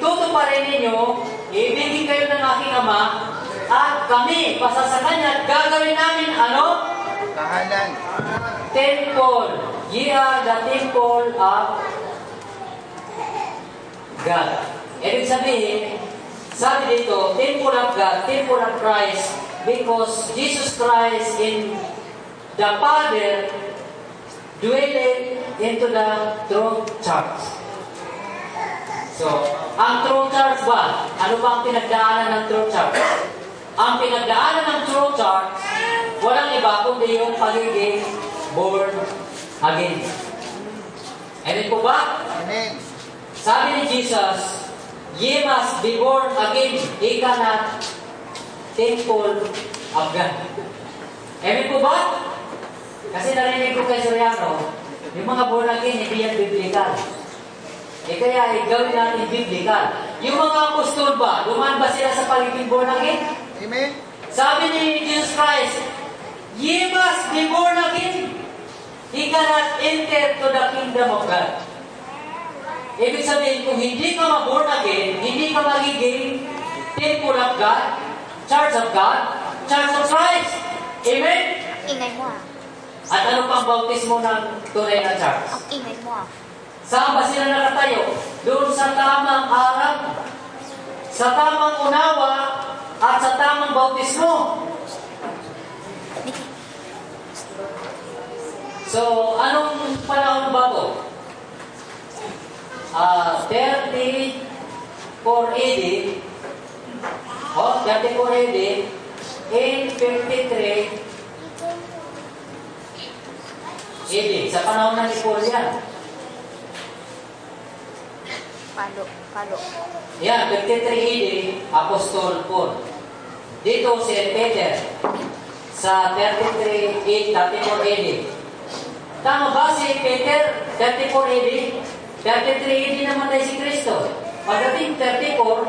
A: tutuparin ninyo, ibigin kayo ng aking Ama, at kami, pasasa kanya, gagawin namin ano?
C: Tahanan.
A: Temple. Ye are the temple of God. Ibig sabihin, sabi dito, temple of God, temple of Christ, because Jesus Christ in the Father dwelling into the true church. So, ang true church ba? Ano ba ang pinagdaanan ng true church? Ang pinagdaanan ng true church, walang iba kundi yung pagiging born again. Amen po ba?
C: Amen.
A: Sabi ni Jesus, ye must be born again. Ika na temple of God. Amen po ba? Kasi narinig ko kay Soriano, yung mga born again, hindi yan biblical. Kaya gawin natin biblical. Yung mga apostol ba, dumaan ba sila sa pagiging born again?
C: Amen.
A: Sabi ni Jesus Christ, ye must be born again. He cannot enter to the kingdom of God. Ibig sabihin, kung hindi ka ma-born again, hindi ka magiging temple of God, church of God, church of Christ. Amen?
B: Ingay mo ah.
A: At ano pang bautismo ng tunay na church?
B: Ang ingay mo ah.
A: Saan ba sila nakatayo? Doon sa tamang harap, sa tamang unawa, at sa tamang bautismo. So, anong panahon ba ito? 34 AD, 34 AD, in 53 AD, sa panahon ng Paul yan.
B: Palo.
A: Yan, 53 AD, Apostol Paul. Dito si Peter, sa 34 AD. Tama ba si Peter, 34 AD? 33 AD naman tayo si Kristo. Pagdating 34,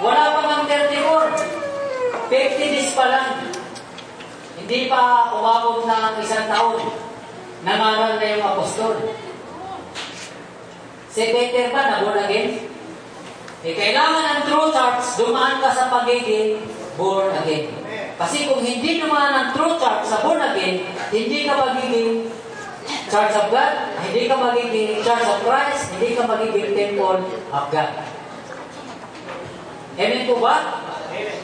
A: wala pa ng 34. 50 days pa lang. Hindi pa umabot ng isang taon. Nangaral na yung apostol. Si Peter ba na-born again? Kailangan ng true church, dumaan ka sa pagiging born again. Kasi kung hindi dumaan ng true church sa born again, hindi ka magiging Church of God, hindi ka magiging Church of Christ, hindi ka magiging Temple of God. Amen po ba? Amen.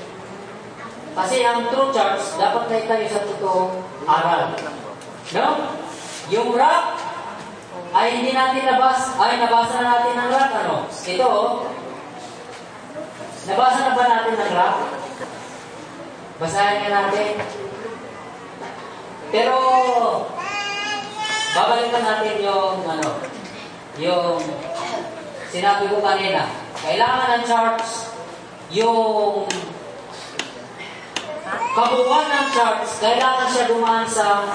A: Kasi ang true church, dapat tayo sa totoong aral. No? Yung rock, ay hindi natin nabasa na natin ng rock, ano? Ito, nabasa na ba natin ng rock? Basahin nga natin. Pero, babalikan natin yung, yung sinabi ko kanina. Kailangan ng church, yung kabuuan ng church, kailangan siya dumaan sa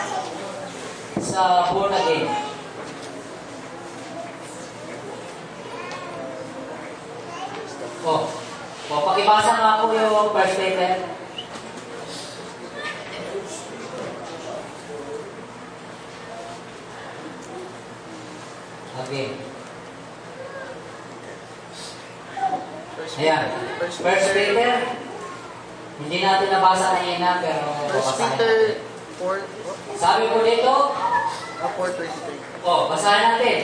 A: born again. Pakibasa nga po yung first Peter. Okay. Ayan. First Peter. Hindi natin nabasa kanina, pero
C: First
A: basahin
C: Peter
A: natin. Sabi ko dito,
C: 4:23.
A: basahin natin.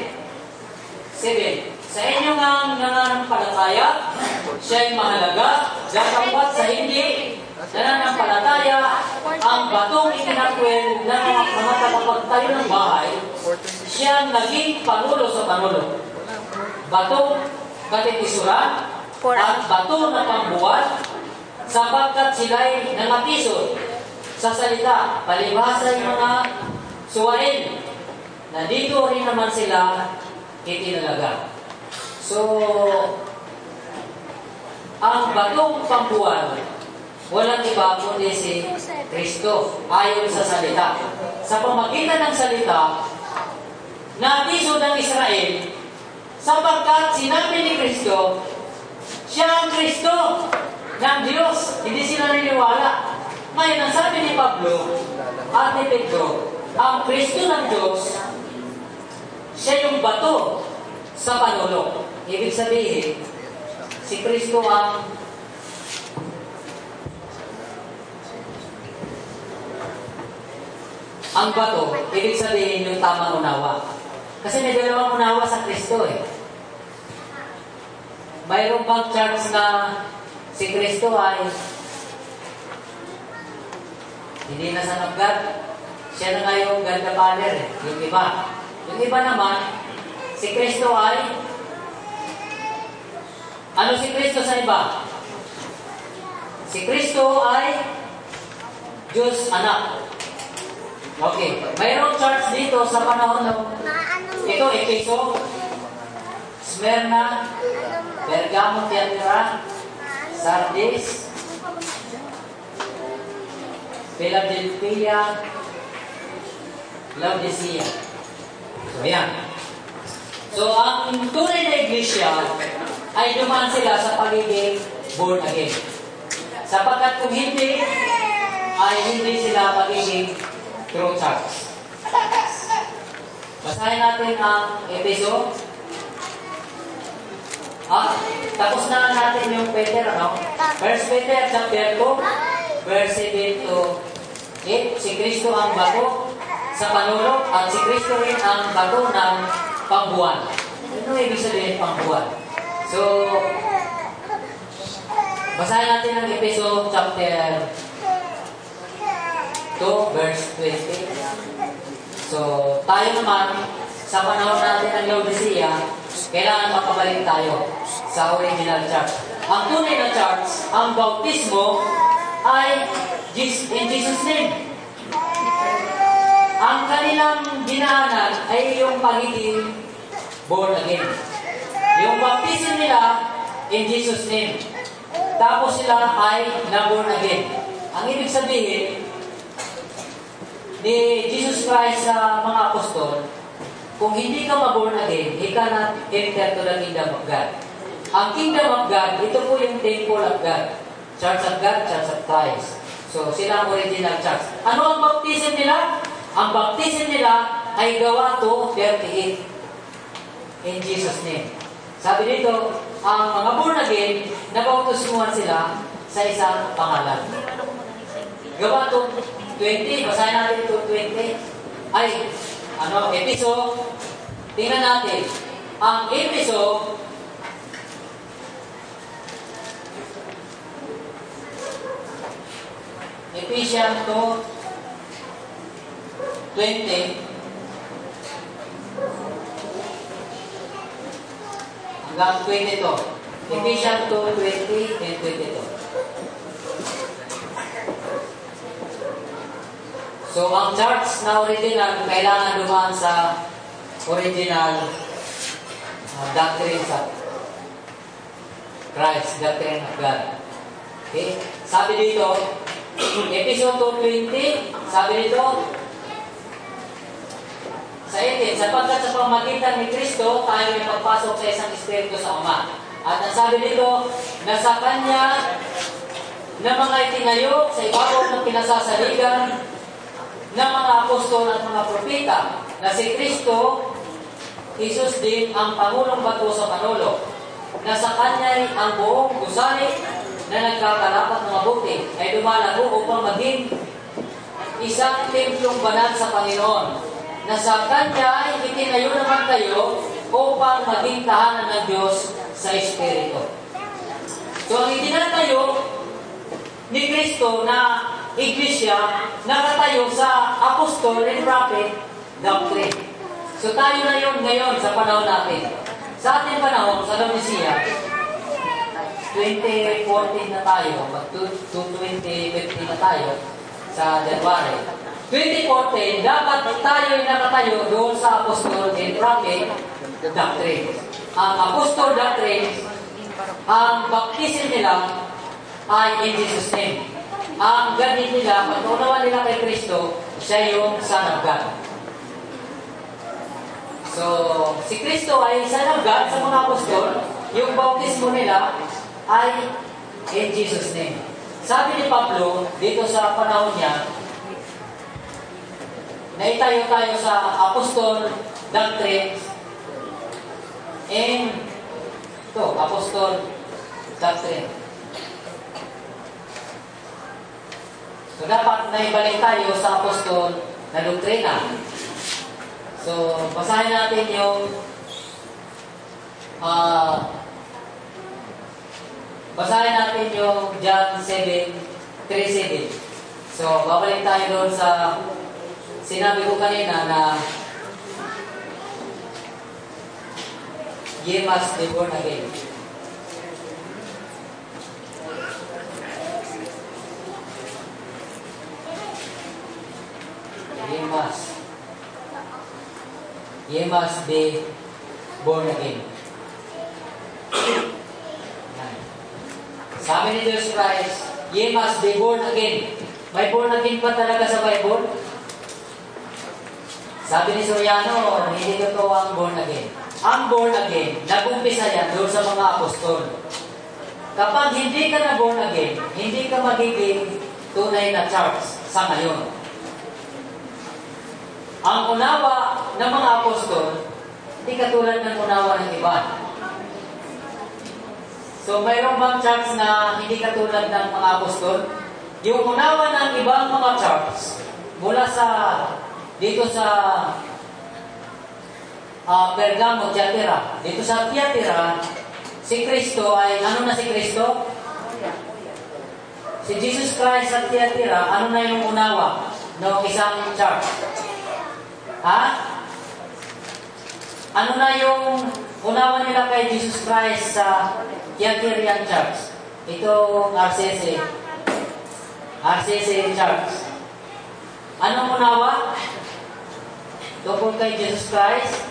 A: 7. Sa inyong nananampalataya, siya'y mahalaga, gagawat sa hindi nananampalataya, ang batong ikinakwel ng mga tagapagtayo ng bahay, siyang naging panulo sa panulo. Batong katikisuran at bato na pambuwan, sapagkat sila'y nangatisod sa salita, palibhasa yung mga suwain, na dito rin naman sila itinalaga. So, ang batong pambuwan, walang iba kundi si Kristo, ayon sa salita. Sa pamagitan ng salita, natisod ang Israel, sapagkat sinabi ni Kristo, siya ang Kristo ng Diyos. Hindi sila niniwala. Ngayon, ang sabi ni Pablo at ni Pedro, ang Kristo ng Diyos, siya yung bato sa panulo. Ibig sabihin, si Kristo ang bato. Ibig sabihin yung tamang unawa. Kasi may dalawang unawa sa Kristo eh. Mayroong bang church na si Kristo ay hindi na Son of God? Siya na nga yung God the Father eh. Yung iba. Yung iba naman, si Kristo ay ano si Kristo sa iba? Si Kristo ay Diyos Anak. Okay. Mayroong church dito sa panahon ng ito, Efeso, Smyrna, Pergamo, Tiatira, Sardis, Philadelphia, Laodicea. So, yan. So, ang tunay na iglesia ay dumaan sila sa pagiging born again. Sapagkat kung hindi, ay hindi sila pagiging true church. Basahin natin ang Efeso. Tapos na natin yung Peter, ano? 1 Peter chapter 2, verse 7 to 8. Si Kristo ang bato sa panulo at si Kristo rin ang bato ng pambuwan. Ano ibig sabihin pambuwan? So, basahin natin ang Efeso chapter 2, verse 20. So, tayo naman, sa panahon natin ng Laodicea, kailangan makabalik tayo sa original church. Ang tunay na church, ang bautismo, ay in Jesus' name. Ang kanilang dinaanan ay yung pagiging born again. Yung baptism nila, in Jesus' name. Tapos sila ay na-born again. Ang ibig sabihin, ni Jesus Christ sa mga apostol, kung hindi ka ma-born again, he cannot enter to the kingdom of God. Ang kingdom of God, ito po yung temple of God. Church of God, Church of Christ. So, sila ang original church. Ano ang baptism nila? Ang baptism nila ay gawa to 38. In Jesus' name. Sabi dito, ang mga born again, nabautismuhan sila sa isang pangalan. Gawa to 20, basahin natin ito 20. Ay, Episo. Tingnan natin. Ang Episo, Ephesians 2:20 hanggang 22. Ephesians 2:20 and 22. So, ang church na original, kailangan dumaan sa original doctrine sa Christ, doctrine of God. Okay? Sabi dito, Episode 2:20, sabi dito, sa 18, sapagkat sa pamagitan ni Kristo, tayo ay pagpasok sa isang espiritu sa Ama. At ang sabi dito, na sa Kanya, na mga itinayo sa ibabaw ng kinasasaligan, ng mga apostol at mga propeta, na si Kristo, Jesus din ang Pangulong Bato sa Manolo, na sa Kanya'y ang buong gusali na nagkakalapat ng mabuti ay lumalago upang maging isang templong banal sa Panginoon, na sa Kanya ay itinayo naman kayo upang maging tahanan ng Diyos sa Espiritu. So, ang itinatayo ni Kristo na Iglesia, nakatayo sa apostol and prophet doctrine. So, tayo na yun ngayon sa panahon natin. Sa ating panahon, sa Laodicea, 2014 na tayo, 2015 na tayo sa January. 2014, dapat tayo ay nakatayo doon sa apostol and prophet doctrine. Ang apostol doctrine, ang baptism nila ay in Jesus' name. Ang ganit nila, pag-unawa nila kay Kristo, siya yung Son of God. So, si Kristo ay Son of God sa mga apostol, yung bautismo nila ay in Jesus' name. Sabi ni Pablo, dito sa panahon niya, naitayo tayo sa apostol doctrine and apostol doctrine. So, dapat naibalik tayo sa apostol na doktrina. So, basahin natin yung John 7:3-7. So, babalik tayo doon sa sinabi ko kanina na ye must be born again. Ye must be born again. Sabi ni Jesus Christ, ye must be born again. May born again pa talaga sa Bible? Sabi ni Soriano, hindi totoo ang born again. Ang born again, nag-umpisa yan doon sa mga apostol. Kapag hindi ka na born again, hindi ka magiging tunay na church sa ngayon. Ang unawa ng mga apostol, hindi katulad ng unawa ng iba. So, mayroong bang church na hindi katulad ng mga apostol? Yung unawa ng ibang mga church, mula sa, dito sa Pergamo, Tiatira. Dito sa Tiatira, si Kristo ay, ano na si Kristo? Si Jesus Christ sa Tiatira, ano na yung unawa ng isang church? Ha? Ano na yung unawa nila kay Jesus Christ sa Tiatirian Church? Ito, RCC Church. Anong unawa? Tungkol kay Jesus Christ?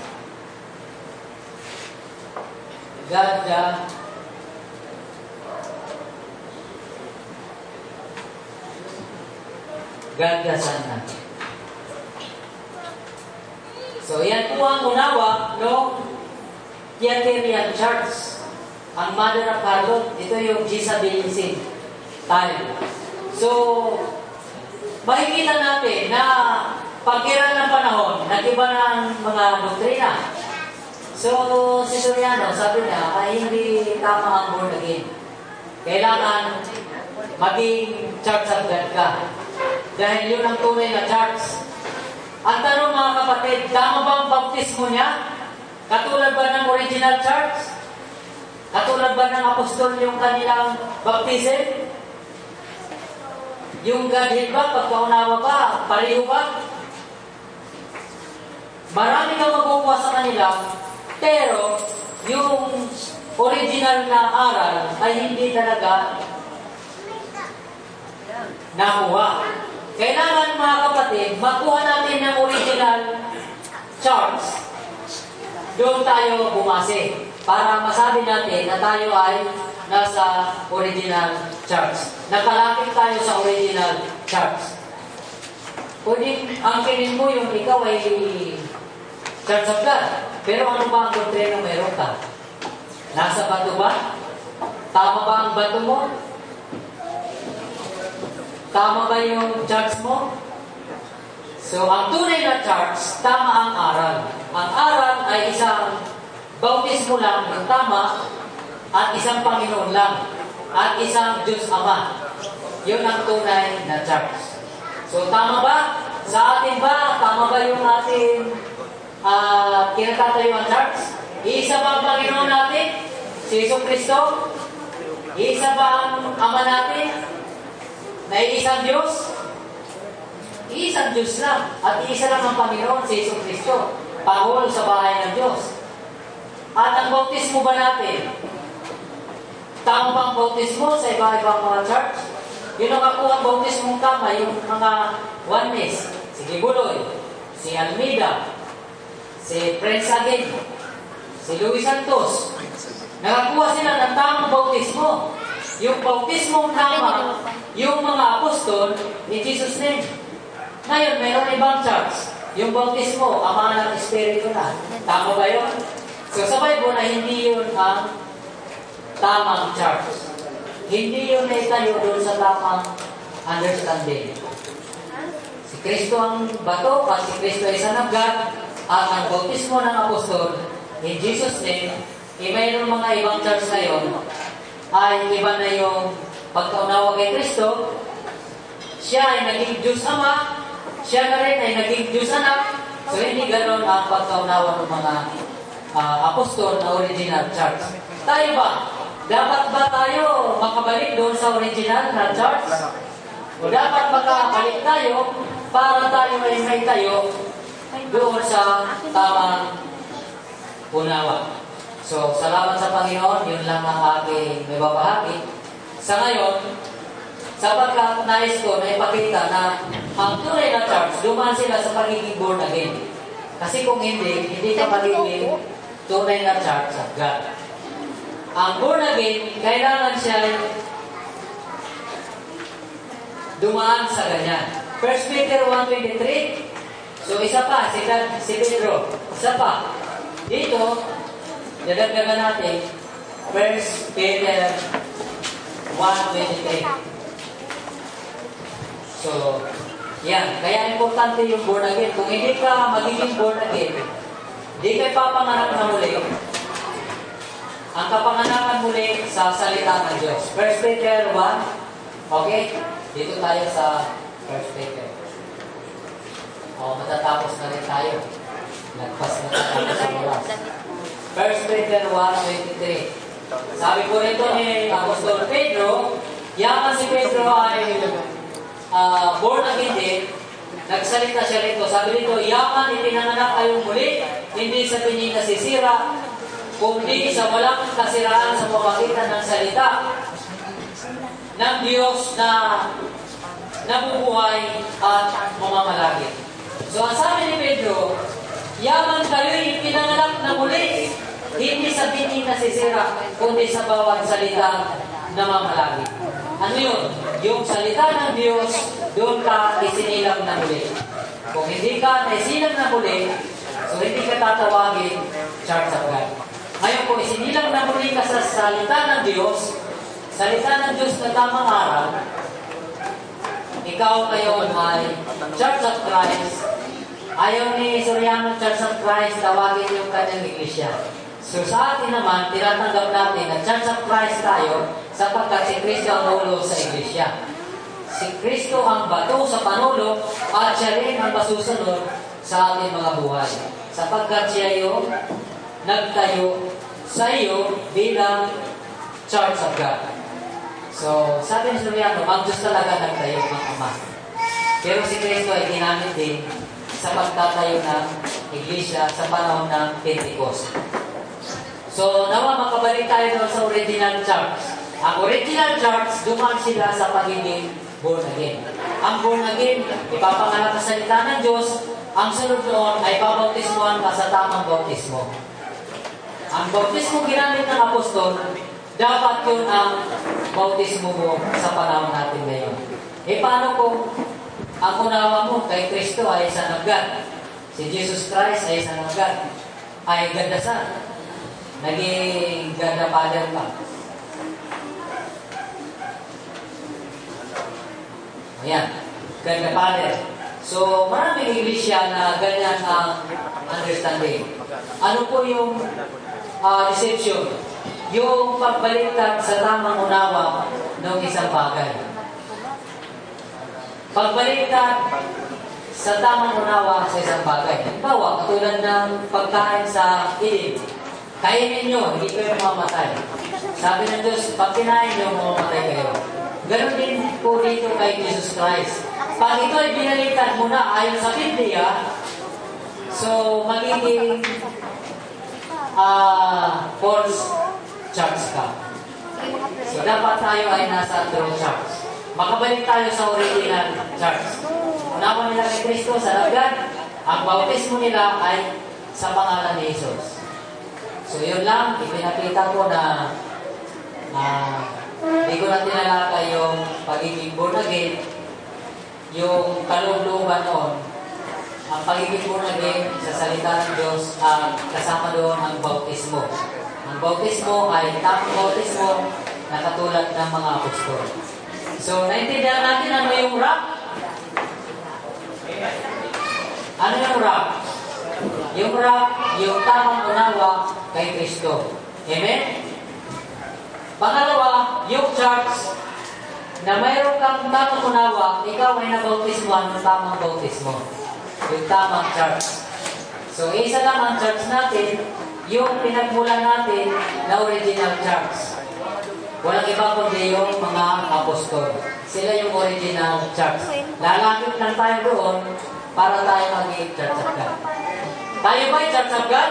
A: God the Son natin. So, yan po ang unawa no Tiatirian Church. Ang Mother of Harlot, ito yung Jezebel sin time. So, makikita natin na pag-iral ng panahon, nag-iba ng mga doktrina. So, si Soriano, sabi niya, ay hindi tama ang born again. Kailangan maging church of God ka. Dahil yun ang tunay na church. Ang tanong mga kapatid, tama ba ang baptismo niya? Katulad ba ng original church? Katulad ba ng apostol yung kanilang baptism? Yung Godhead ba, pagkaunawa ba, pareho ba? Marami kang makukuha sa kanila, pero yung original na aral ay hindi talaga nakuha. Kailangan mga kapatid, makuha natin ng original church, doon tayo bumase para masabi natin na tayo ay nasa original church. Nakalapit tayo sa original church. Pwede angkinin mo yung ikaw ay Church of God. Pero ano ba ang doktrina meron ka? Nasa bato ba? Tama ba ang bato mo? Tama ba yung church mo? So, ang tunay na church, tama ang aral. Ang aral ay isang bautismo lang ng tama at isang Panginoon lang at isang Diyos Ama. Yun ang tunay na church. So, tama ba? Sa atin ba? Tama ba yung ating kinatatayuan church? Iisa ba ang Panginoon natin? Si Yesu Cristo? Iisa ba ang Ama natin? Na iisang Diyos? Iisang Diyos lang. At iisa lang ang Panginoon, si Yesu Cristo. Pangulo sa bahay ng Diyos. At ang bautismo ba natin? Tama ba ang bautismo sa iba-ibang mga church? Yung nakakuha ang bautismong tama, yung mga oneness, si Gibuloy, si Almeida, si Prince Agin, si Luis Santos, nakakuha sila ng tamang bautismo. Yung bautismong tama, yung mga apostol, in Jesus' name. Ngayon, mayroon ibang church. Yung bautismo, Ama ng Espiritu na. Tama ba yun? So, sa Bible na hindi yun ang tamang church. Hindi yun na itayo doon sa tamang understanding. Si Kristo ang bato at si Kristo ay Son of God at ang bautismo ng apostol in Jesus' name, mayroon mga ibang church ngayon ay iba na yung pagkaunawa kay Kristo. Siya ay naging Diyos Ama, siya na rin ay naging Diyos Anak. So hindi ganoon ang pagkaunawa ng mga apostol na original church. Tayo ba? Dapat ba tayo makabalik doon sa original na church? O dapat makabalik tayo para tayo ay may tayo doon sa tamang unawa? So, salamat sa Panginoon. Yun lang ang aking may babahagi. Sa ngayon, sapagkat nais ko na ipakita na ang tunay na church, dumaan sila sa pagiging born again. Kasi kung hindi ka magiging tunay na church of God. Ang born again, kailangan siya dumaan sa ganyan. 1 Peter 1:23. So, isa pa, si Pedro. Isa pa. Dito, dadagdagan natin 1 Peter 1:23. So, yan. Kaya importante yung born again. Kung hindi ka magiging born again, hindi ka papanganak na muli. Ang kapanganakan muli sa salita ng Diyos. 1 Peter 1. Okay? Dito tayo sa 1 Peter. Matatapos na rin tayo. Nagpas na tayo sa oras. 1 Peter 1:23. Sabi po nito ni Apostol Pedro, yaman si Pedro ay born again din. Nagsalita siya rito. Sabi nito, yaman ipinanganak kayong muli, hindi sa pining nasisira, kundi sa walang kasiraan sa pamagitan ng salita ng Diyos na nabubuhay at mamamalagi. So, ang sabi ni Pedro, yaman kayo'y pinanganak na muli, hindi sa pining nasisira, kundi sa bawat salita na mamamalagi. Ano yun? Yung salita ng Diyos, doon ka isinilang na muli. Kung hindi ka naisilang na muli, so hindi ka tatawagin Church of God. Ngayon, kung isinilang na muli ka sa salita ng Diyos, salita ng Diyos na tamang aral, ikaw ngayon ay Church of Christ. Ayaw ni Soriano Church of Christ tawagin yung kanyang iglesia. So sa atin naman, tinatanggap natin na Church of Christ tayo sapagkat si Kristo ang ulo sa iglesia. Si Kristo ang bato sa panulo at siya rin ang masusunod sa ating mga buhay. Sapagkat siya yung nagtayo sa iyo bilang Church of God. So, sabi ni Soriano, ang Diyos talaga nagtayo ng Ama. Pero si Kristo ay ginamit din sa pagtatayo ng iglesia sa panahon ng Pentecost. So, nawa makabalik tayo doon sa original church. Ang original church, dumaan sila sa pagiging born again. Ang born again, ipapangalan sa salita ng Diyos. Ang sunod doon ay babautismuhan ka sa tamang bautismo. Ang bautismo ginamit ng apostol, dapat yun ang bautismo mo sa panahon natin ngayon. Paano kung ang unawa mo kay Kristo ay Son of God? Si Jesus Christ ay Son of God. Ay God the Son. Naging God the Father pa. Ayan. God the Father. So, maraming iglesia na ganyan ang understanding. Ano po yung deception? Yung pagbaliktad sa tamang unawa ng isang bagay. Pagbaliktad sa tamang unawa sa isang bagay. Halimbawa, katulad ng pagkain sa Eden. Kainin nyo, hindi kayo mamatay. Sabi ng Diyos, pag kinain nyo, mamamatay kayo. Ganon din po dito kay Jesus Christ. Pag ito ay binaliktad mo na ayon sa Biblia, so magiging false church ka. So dapat tayo ay nasa true church. Makabalik tayo sa original church. Unawa nila kay Kristo sa lagyan, ang bautismo nila ay sa pangalan ni Jesus. So yun lang, ipinakita ko na hindi ko na tinalaka yung pagiging born again, yung kalugluban noon. Ang pagiging born again sa salita ng Diyos, kasama doon ang bautismo. Ang bautismo ay tamang bautismo na katulad ng mga apostol. So, naintindihan natin ano yung rock? Ano yung rock? Yung rock, yung tamang unawa kay Kristo. Amen? Pangalawa, yung church na mayroon kang tamang unawa, ikaw ay nabautismuhan ng tamang bautismo. Yung tamang church. So, isa lang ang church natin, yung pinagmulan natin na original church. Walang iba kundi yung mga apostol. Sila yung original church. Lalapit lang tayo doon para tayo maging church of God. Tayo ba yung church of God?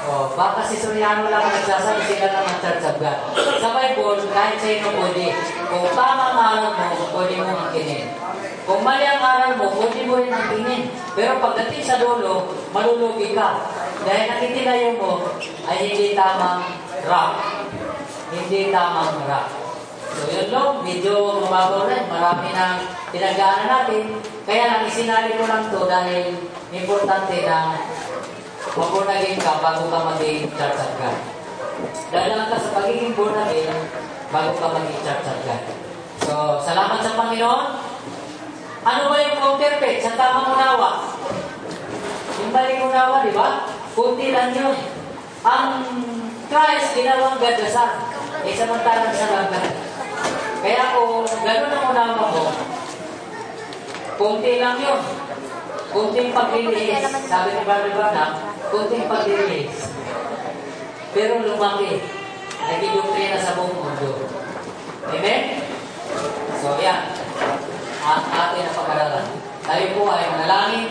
A: Oh, baka si Soriano lang nagsasabi sila lang ng church of God. Sa Bible, kahit sino pwede. Kung tama ang aral mo, pwede mo makinin. Kung mali ang aral mo, pwede mo rin makinin. Pero pagdating sa dulo, malulugi ka. Dahil nakitinayo mo ay hindi tamang rock. Hindi tamang rock. So yun lang, medyo mababaw rin. Marami nang pinagdaanan natin. Kaya lang isinali ko lang to dahil importante na mag-born again ka bago ka maging church of God. Dahil ka sa pagiging born again bago ka maging church of God. So, salamat sa Panginoon. Ano ba yung counterfeit sa tamang unawa? Yung balik unawa, di ba? Kunti lang yun. Ang Christ, ginawang God the Son. Samantalang sa lagat. Kaya kung gano'n ang unawa mo, kunti lang yun. Kunting paglilinis. Sabi ni Brother Branham, kunting paglilinis. Pero lumaki. Naging doktrina sa buong mundo. Amen? So, yan. Ang atin na pag-aralan. Tayo po ay manalangin.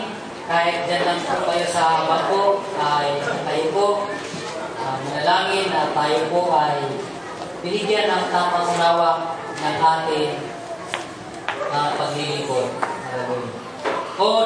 A: Kahit dyan lang po kayo sa bangko, ay tayo po manalangin na tayo po ay binigyan ng tamang unawa ng ating paglilingkod. O